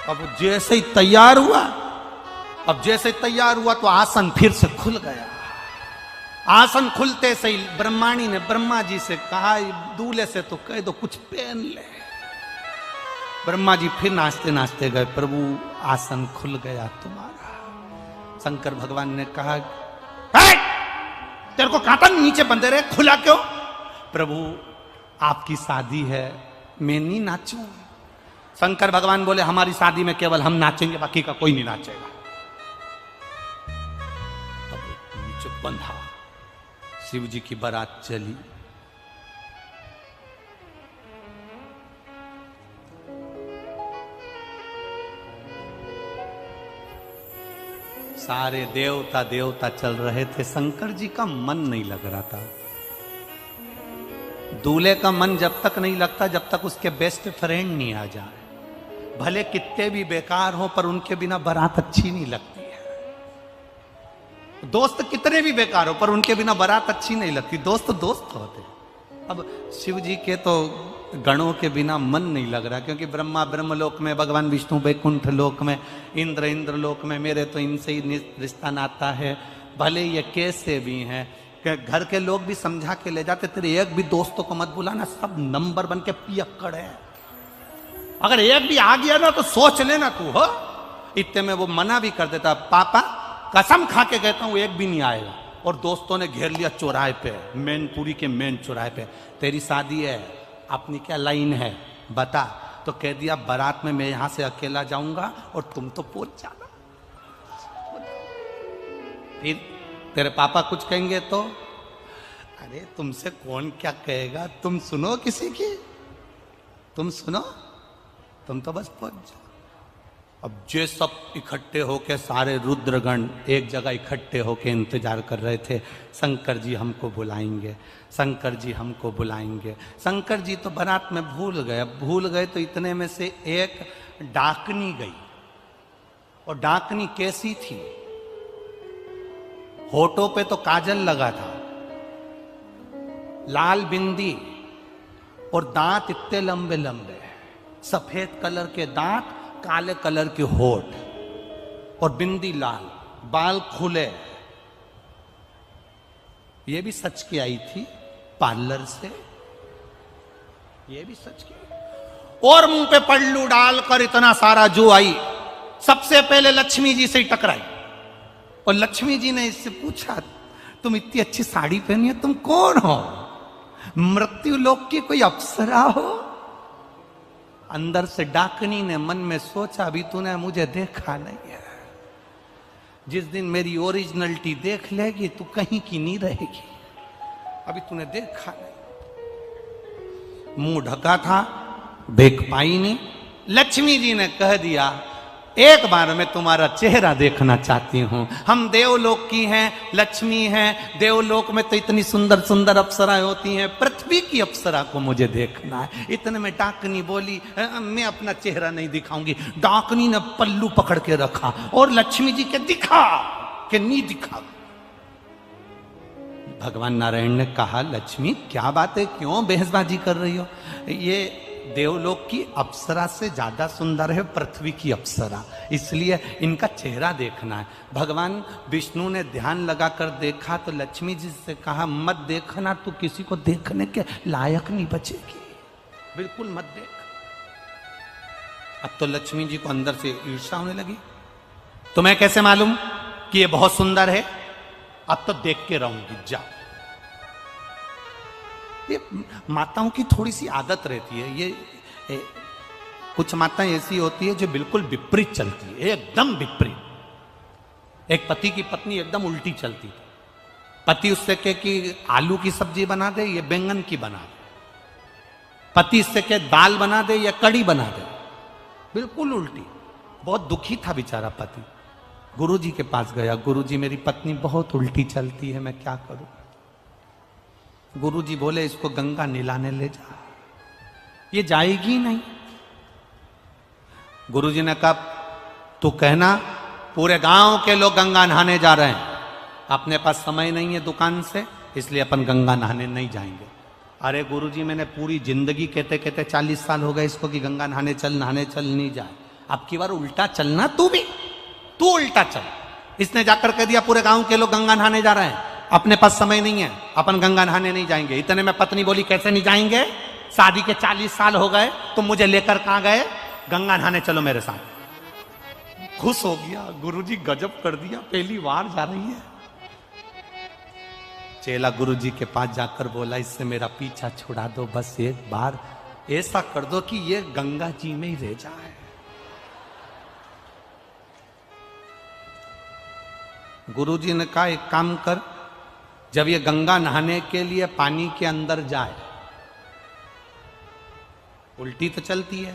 अब जैसे ही तैयार हुआ, तो आसन फिर से खुल गया। आसन खुलते से ही ब्रह्माणी ने ब्रह्मा जी से कहा, दूल्हे से तो कह दो कुछ पहन ले। ब्रह्मा जी फिर नाचते नाचते गए, प्रभु आसन खुल गया तुम्हारा। शंकर भगवान ने कहा, तेरे को कहा था नीचे बंधे रहे, खुला क्यों? प्रभु आपकी शादी है, मैं नहीं नाचूं। शंकर भगवान बोले, हमारी शादी में केवल हम नाचेंगे, बाकी का कोई नहीं नाचेगा। अब नीचे बंधा, शिव जी की बारात चली। सारे देवता चल रहे थे, शंकर जी का मन नहीं लग रहा था। दूल्हे का मन जब तक नहीं लगता जब तक उसके बेस्ट फ्रेंड नहीं आ जाए। भले कितने भी बेकार हो पर उनके बिना बारात अच्छी नहीं लगती है। दोस्त कितने भी बेकार हो पर उनके बिना बारात अच्छी नहीं लगती। दोस्त होते। अब शिव जी के तो गणों के बिना मन नहीं लग रहा, क्योंकि ब्रह्मा ब्रह्मलोक में, भगवान विष्णु वैकुंठ लोक में, इंद्र लोक में, मेरे तो इनसे ही रिश्ता नाता है। भले ये कैसे भी हैं, घर के लोग भी समझा के ले जाते, तेरे एक भी दोस्तों को मत बुलाना, सब नंबर बन के पियक्कड़ है। अगर एक भी आ गया ना तो सोच लेना तू हो। इतने में वो मना भी कर देता, पापा कसम खा के कहता हूं एक भी नहीं आएगा। और दोस्तों ने घेर लिया चौराहे पे, मैनपुरी के मेन चौराहे पे, तेरी शादी है, अपनी क्या लाइन है बता। तो कह दिया बारात में मैं यहां से अकेला जाऊंगा और तुम तो पहुंच जाना। फिर तेरे पापा कुछ कहेंगे तो, अरे तुमसे कौन क्या कहेगा, तुम सुनो किसी की, तुम सुनो, तुम तो बस पहुंच जाओ। अब जे सब इकट्ठे होके, सारे रुद्रगण एक जगह इकट्ठे होके इंतजार कर रहे थे, शंकर जी हमको बुलाएंगे, शंकर जी हमको बुलाएंगे। शंकर जी तो बारात में भूल गए तो इतने में से एक डाकनी गई। और डाकनी कैसी थी, होठों पे तो काजल लगा था, लाल बिंदी और दांत इतने लंबे लंबे, सफेद कलर के दांत, काले कलर के होठ और बिंदी लाल, बाल खुले। ये भी सच की आई थी पार्लर से, ये भी सच की। और मुंह पे पल्लू डालकर इतना सारा जो आई, सबसे पहले लक्ष्मी जी से ही टकराई। और लक्ष्मी जी ने इससे पूछा, तुम इतनी अच्छी साड़ी पहनी है, तुम कौन हो? मृत्यु लोक की कोई अप्सरा हो? अंदर से डाकनी ने मन में सोचा, अभी तूने मुझे देखा नहीं है, जिस दिन मेरी ओरिजिनलिटी देख लेगी तू कहीं की नहीं रहेगी, अभी तूने देखा नहीं। मुंह ढका था, देख पाई नहीं। लक्ष्मी जी ने कह दिया, एक बार मैं तुम्हारा चेहरा देखना चाहती हूं। हम देवलोक की हैं, लक्ष्मी हैं, देवलोक में तो इतनी सुंदर सुंदर अप्सराएं होती हैं, पृथ्वी की अप्सरा को मुझे देखना है। इतने में डाकनी बोली, मैं अपना चेहरा नहीं दिखाऊंगी। डाकनी ने पल्लू पकड़ के रखा और लक्ष्मी जी के दिखा कि नहीं दिखा। भगवान नारायण ने कहा, लक्ष्मी क्या बात है, क्यों बहसबाजी कर रही हो? ये देवलोक की अप्सरा से ज्यादा सुंदर है पृथ्वी की अप्सरा, इसलिए इनका चेहरा देखना है। भगवान विष्णु ने ध्यान लगाकर देखा तो लक्ष्मी जी से कहा, मत देखना, तू किसी को देखने के लायक नहीं बचेगी, बिल्कुल मत देख। अब तो लक्ष्मी जी को अंदर से ईर्ष्या होने लगी, तुम्हें कैसे मालूम कि ये बहुत सुंदर है? अब तो देख के रहूंगी, जाओ। ये माताओं की थोड़ी सी आदत रहती है, ये कुछ माताएं ऐसी होती है जो बिल्कुल विपरीत चलती है, एकदम विपरीत। एक पति की पत्नी एकदम उल्टी चलती थी। पति उससे कहे कि आलू की सब्जी बना दे, ये बैंगन की बना दे। पति इससे कहे दाल बना दे या कड़ी बना दे, बिल्कुल उल्टी। बहुत दुखी था बेचारा पति। गुरुजी के पास गया, गुरुजी मेरी पत्नी बहुत उल्टी चलती है, मैं क्या करूं? गुरुजी बोले, इसको गंगा नहलाने ले जा, ये जाएगी नहीं। गुरुजी ने कहा, तू कहना पूरे गांव के लोग गंगा नहाने जा रहे हैं, अपने पास समय नहीं है दुकान से, इसलिए अपन गंगा नहाने नहीं जाएंगे। अरे गुरुजी, मैंने पूरी जिंदगी कहते कहते 40 साल हो गए इसको कि गंगा नहाने चल, नहीं जाए। अब की बार उल्टा चलना, तू उल्टा चल। इसने जाकर कह दिया, पूरे गांव के लोग गंगा नहाने जा रहे हैं, अपने पास समय नहीं है, अपन गंगा नहाने नहीं जाएंगे। इतने में पत्नी बोली, कैसे नहीं जाएंगे? शादी के 40 साल हो गए, तुम मुझे लेकर कहां गए? गंगा नहाने चलो मेरे साथ। खुश हो गया, गुरुजी गजब कर दिया, पहली बार जा रही है। चेला गुरुजी के पास जाकर बोला, इससे मेरा पीछा छुड़ा दो, बस एक बार ऐसा कर दो कि ये गंगा जी में ही रह जाए। गुरुजी ने कहा, एक काम कर, जब ये गंगा नहाने के लिए पानी के अंदर जाए, उल्टी तो चलती है,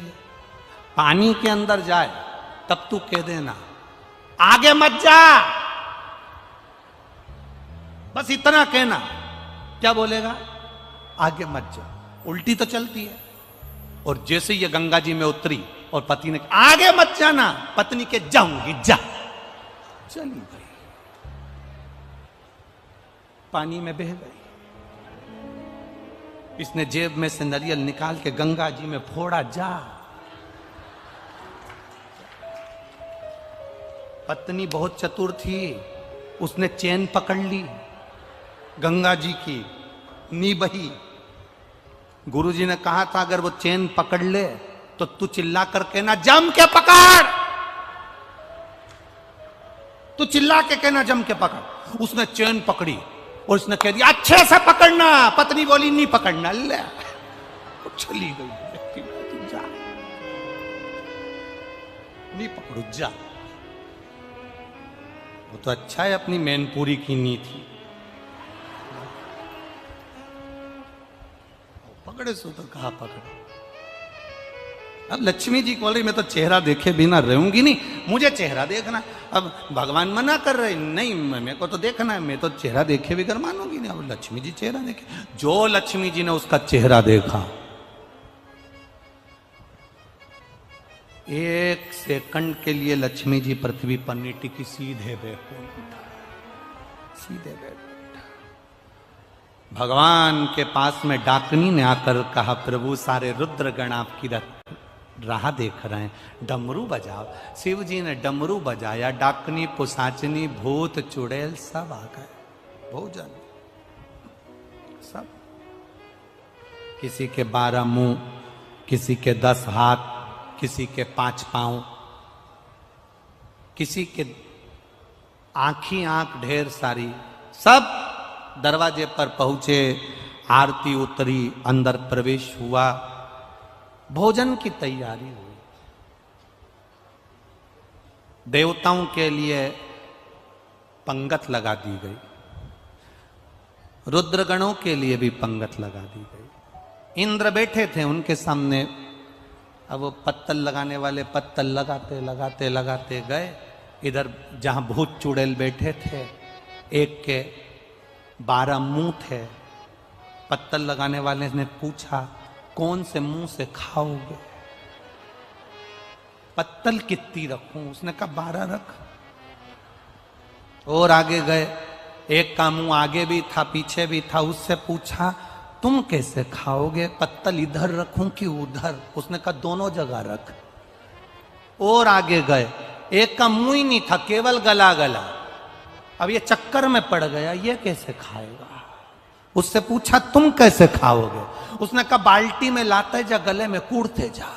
पानी के अंदर जाए, तब तू कह देना, आगे मत जा। बस इतना कहना। क्या बोलेगा? आगे मत जा। उल्टी तो चलती है। और जैसे ये गंगा जी में उतरी और पति ने आगे मत जाना, पत्नी के जाऊंगी, जा। चली गई, पानी में बह गई। इसने जेब में से नारियल निकाल के गंगा जी में फोड़ा, जा। पत्नी बहुत चतुर थी, उसने चैन पकड़ ली गंगा जी की, नी बही। गुरुजी ने कहा था, अगर वो चैन पकड़ ले तो तू चिल्ला करके ना, जम के पकड़, तू चिल्ला के कहना, जम के पकड़। उसने चैन पकड़ी और उसने कह दिया, अच्छे से पकड़ना। पत्नी बोली, नहीं पकड़ना, ले। चली गई, जा, नहीं पकड़ू, जा। वो तो अच्छा है, अपनी मैनपुरी की नी थी, पकड़े सो तो कहा पकड़े। अब लक्ष्मी जी बोली, मैं तो चेहरा देखे बिना रहूंगी नहीं, मुझे चेहरा देखना। अब भगवान मना कर रहे, नहीं मेरे को तो देखना है, मैं तो चेहरा देखे बिगर मानूंगी नहीं। अब लक्ष्मी जी चेहरा देखे, जो लक्ष्मी जी ने उसका चेहरा देखा, एक सेकंड के लिए लक्ष्मी जी पृथ्वी पर नहीं टिकी, सीधे बैकुंठ, सीधे बैकुंठ। भगवान के पास में डाकनी ने आकर कहा, प्रभु सारे रुद्रगण आपकी राह देख रहे हैं, डमरू बजाओ। शिव जी ने डमरू बजाया, डाकनी पुसाचनी भूत चुड़ैल सब आ गए, भोजन सब। किसी के 12 मुंह, किसी के 10 हाथ, किसी के 5 पांव, किसी के आंखी आंख ढेर सारी, सब दरवाजे पर पहुंचे, आरती उतरी, अंदर प्रवेश हुआ, भोजन की तैयारी हुई। देवताओं के लिए पंगत लगा दी गई, रुद्रगणों के लिए भी पंगत लगा दी गई। इंद्र बैठे थे उनके सामने, अब वो पत्तल लगाने वाले पत्तल लगाते लगाते लगाते गए। इधर जहां भूत चुड़ैल बैठे थे, एक के 12 मुंह थे। पत्तल लगाने वाले ने पूछा, कौन से मुंह से खाओगे? पत्तल कितनी रखूं? उसने कहा 12 रख। और आगे गए, एक का मुंह आगे भी था पीछे भी था, उससे पूछा तुम कैसे खाओगे? पत्तल इधर रखूं कि उधर? उसने कहा दोनों जगह रख। और आगे गए, एक का मुंह ही नहीं था, केवल गला गला। अब ये चक्कर में पड़ गया, ये कैसे खाएगा? उससे पूछा तुम कैसे खाओगे? उसने कहा बाल्टी में लाते जा, गले में कूड़ते जा।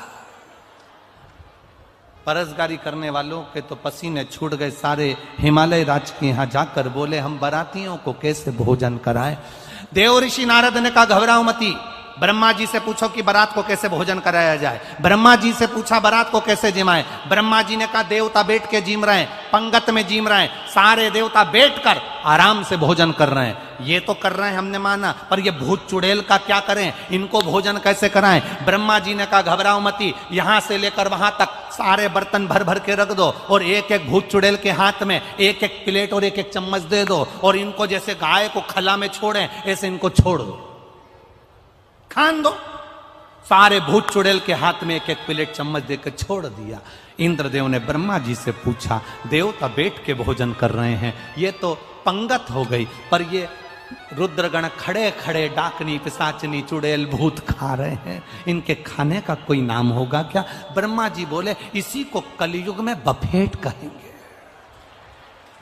परसगारी करने वालों के तो पसीने छूट गए सारे। हिमालय राज के यहां जाकर बोले, हम बारातियों को कैसे भोजन कराएं? देव ऋषि नारद ने कहा घबराओ मती, ब्रह्मा जी से पूछो कि बारात को कैसे भोजन कराया जाए। ब्रह्मा जी से पूछा बारात को कैसे जिमाए। ब्रह्मा जी ने कहा देवता बैठ के जिम रहे हैं, पंगत में जिम रहे हैं, सारे देवता बैठकर आराम से भोजन कर रहे हैं। ये तो कर रहे हैं हमने माना, पर ये भूत चुड़ैल का क्या करें, इनको भोजन कैसे कराएं? ब्रह्मा जी ने कहा घबराओ मती, यहां से लेकर वहां तक सारे बर्तन भर भर के रख दो और एक एक भूत चुड़ैल के हाथ में एक एक प्लेट और एक एक चम्मच दे दो, और इनको जैसे गाय को खला में छोड़ें ऐसे इनको छोड़ दो, खान दो। सारे भूत चुड़ैल के हाथ में एक एक प्लेट चम्मच देकर छोड़ दिया। इंद्रदेव ने ब्रह्मा जी से पूछा, देवता बैठ के भोजन कर रहे हैं, ये तो पंगत हो गई, पर ये रुद्रगण खड़े खड़े डाकनी पिशाचनी चुड़ैल भूत खा रहे हैं, इनके खाने का कोई नाम होगा क्या? ब्रह्मा जी बोले इसी को कलयुग में बफेट कहेंगे।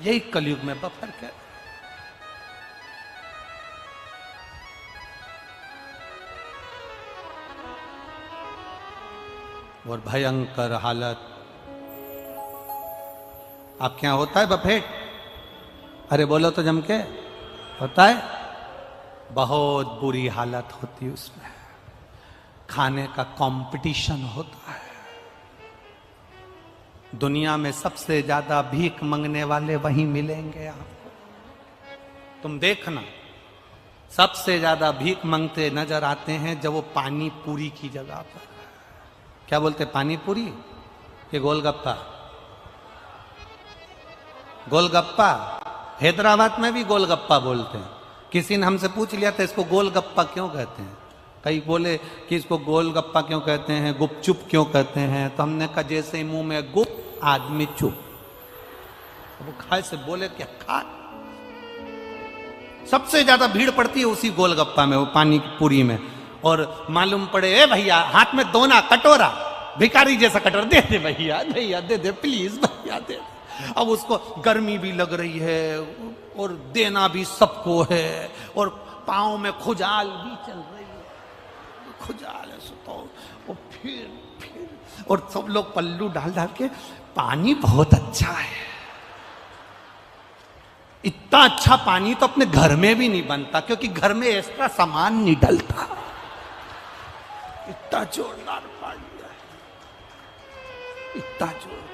यही कलयुग में बफर कहते। और भयंकर हालत। आपके यहां होता है बफेट? अरे बोलो तो जम के, होता है? बहुत बुरी हालत होती है उसमें, खाने का कंपटीशन होता है। दुनिया में सबसे ज्यादा भीख मांगने वाले वहीं मिलेंगे आपको। तुम देखना, सबसे ज्यादा भीख मांगते नजर आते हैं जब वो पानी पूरी की जगह पर। क्या बोलते, पानी पूरी कि गोलगप्पा? गोलगप्पा। हैदराबाद में भी गोलगप्पा बोलते हैं। किसी ने हमसे पूछ लिया था इसको गोलगप्पा क्यों कहते हैं? कई बोले कि इसको गोलगप्पा क्यों कहते हैं, गुपचुप क्यों कहते हैं? तो हमने कहा जैसे ही मुंह में गुप आदमी चुप। वो खाए से बोले क्या खा। सबसे ज्यादा भीड़ पड़ती है उसी गोलगप्पा में, वो पानी की पूरी में। और मालूम पड़े, ए भैया हाथ में दोना कटोरा, भिखारी जैसा कटोरा दे दे भैया, भैया दे दे प्लीज भैया दे दे। अब उसको गर्मी भी लग रही है और देना भी सबको है, और पाँव में खुजाल भी चल रही है, खुजाल है तो। और फिर और सब लोग पल्लू डाल डाल के, पानी बहुत अच्छा है। इतना अच्छा पानी तो अपने घर में भी नहीं बनता, क्योंकि घर में एक्स्ट्रा सामान नहीं डलता। इतना जोरदार पानी है, इतना जोरदार।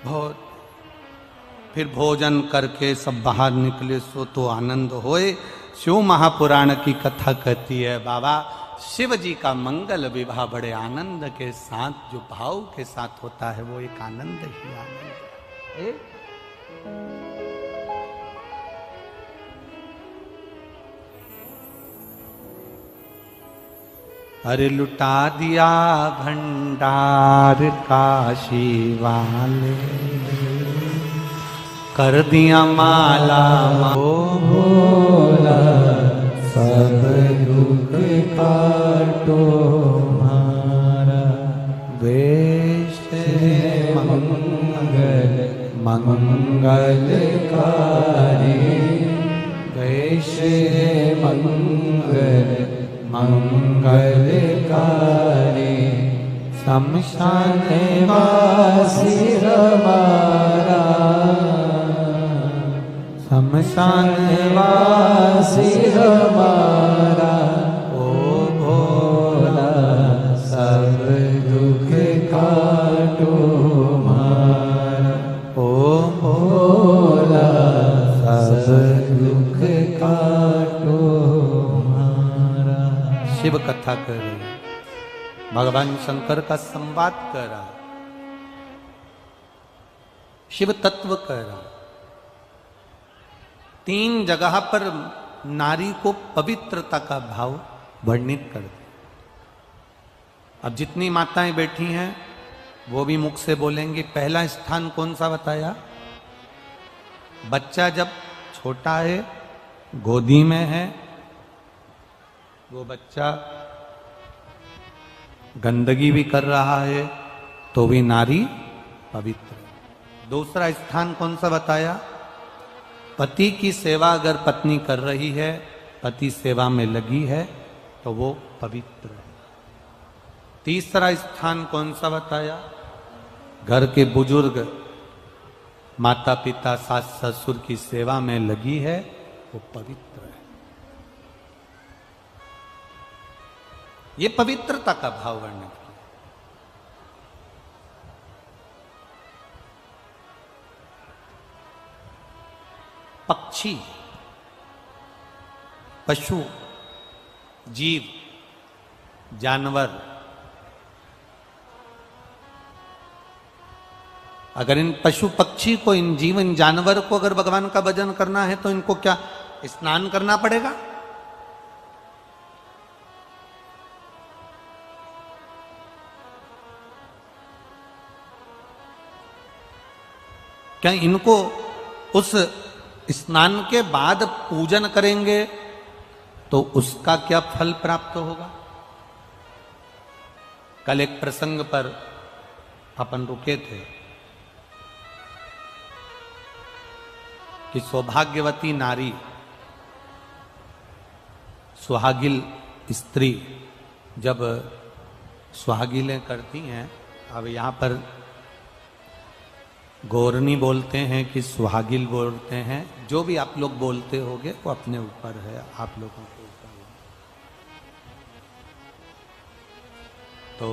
बहुत। फिर भोजन करके सब बाहर निकले, सो तो आनंद होए। शिव महापुराण की कथा कहती है बाबा शिव जी का मंगल विवाह बड़े आनंद के साथ, जो भाव के साथ होता है वो एक आनंद ही आनंद है। अरे लुटा दिया भंडार काशी वाले, कर दिया माला ओ भोला, सब दुख काटो हमारा। वेश मंगल मंगलकारी, वेश मंगल मंगलकारी, शमशान वासी हमारा, शमशान वासी हमारा। ओ भोला, सब दुख काटो हमारा। ओ भोला, सब दुख काटो हमारा। शिव कथा कर रहे, भगवान शंकर का संवाद कर रहा, शिव तत्व कर रहा। 3 जगह पर नारी को पवित्रता का भाव वर्णित कर दे। अब जितनी माताएं बैठी हैं वो भी मुख से बोलेंगी। पहला स्थान कौन सा बताया? बच्चा जब छोटा है, गोदी में है, वो बच्चा गंदगी भी कर रहा है तो भी नारी पवित्र है। दूसरा स्थान कौन सा बताया? पति की सेवा अगर पत्नी कर रही है, पति सेवा में लगी है तो वो पवित्र है। तीसरा स्थान कौन सा बताया? घर के बुजुर्ग, माता पिता, सास ससुर की सेवा में लगी है, वो पवित्र है। ये पवित्रता का भाव वर्णित किया। पक्षी, पशु, जीव, जानवर, अगर इन पशु पक्षी को, इन जीव, इन जानवर को अगर भगवान का भजन करना है तो इनको क्या स्नान करना पड़ेगा? क्या इनको उस स्नान के बाद पूजन करेंगे तो उसका क्या फल प्राप्त होगा? कल एक प्रसंग पर अपन रुके थे कि सौभाग्यवती नारी, सुहागिल स्त्री जब सुहागिलें करती हैं, अब यहाँ पर गौरनी बोलते हैं कि सुहागिल बोलते हैं, जो भी आप लोग बोलते होगे वो अपने ऊपर है, आप लोगों के ऊपर है। तो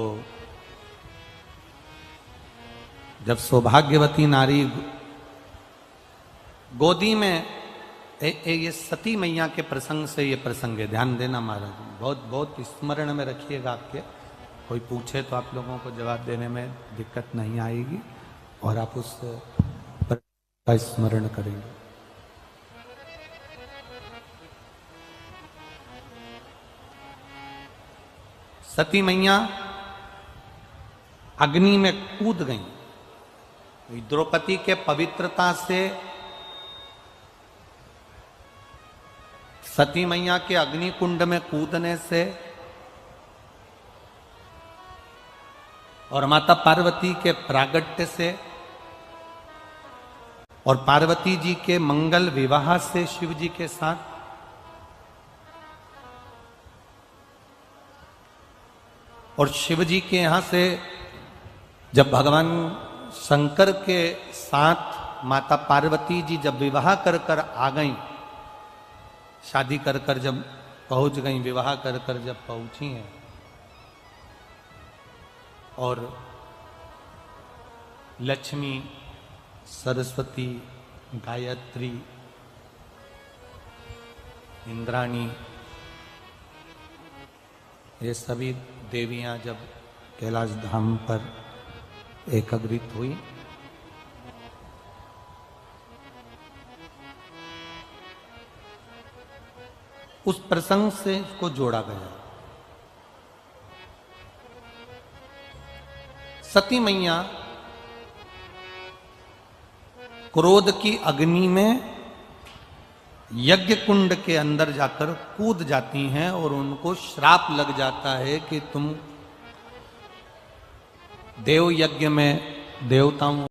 जब सौभाग्यवती नारी गोदी में ये सती मैया के प्रसंग से ये प्रसंग है, ध्यान देना महाराज, बहुत बहुत स्मरण में रखिएगा। आपके कोई पूछे तो आप लोगों को जवाब देने में दिक्कत नहीं आएगी और आप उस पर का स्मरण करेंगे। सती मैया अग्नि में कूद गई। द्रौपदी के पवित्रता से सती मैया के अग्नि कुंड में कूदने से और माता पार्वती के प्रागट्य से और पार्वती जी के मंगल विवाह से शिव जी के साथ और शिव जी के यहां से जब भगवान शंकर के साथ माता पार्वती जी जब विवाह कर कर आ गई, शादी कर कर जब पहुंच गई, विवाह कर कर जब पहुंची हैं और लक्ष्मी, सरस्वती, गायत्री, इंद्राणी, ये सभी देवियां जब कैलाश धाम पर एकत्रित हुई, उस प्रसंग से इसको जोड़ा गया। सती मैया क्रोध की अग्नि में यज्ञ कुंड के अंदर जाकर कूद जाती हैं और उनको श्राप लग जाता है कि तुम देव यज्ञ में देवताओं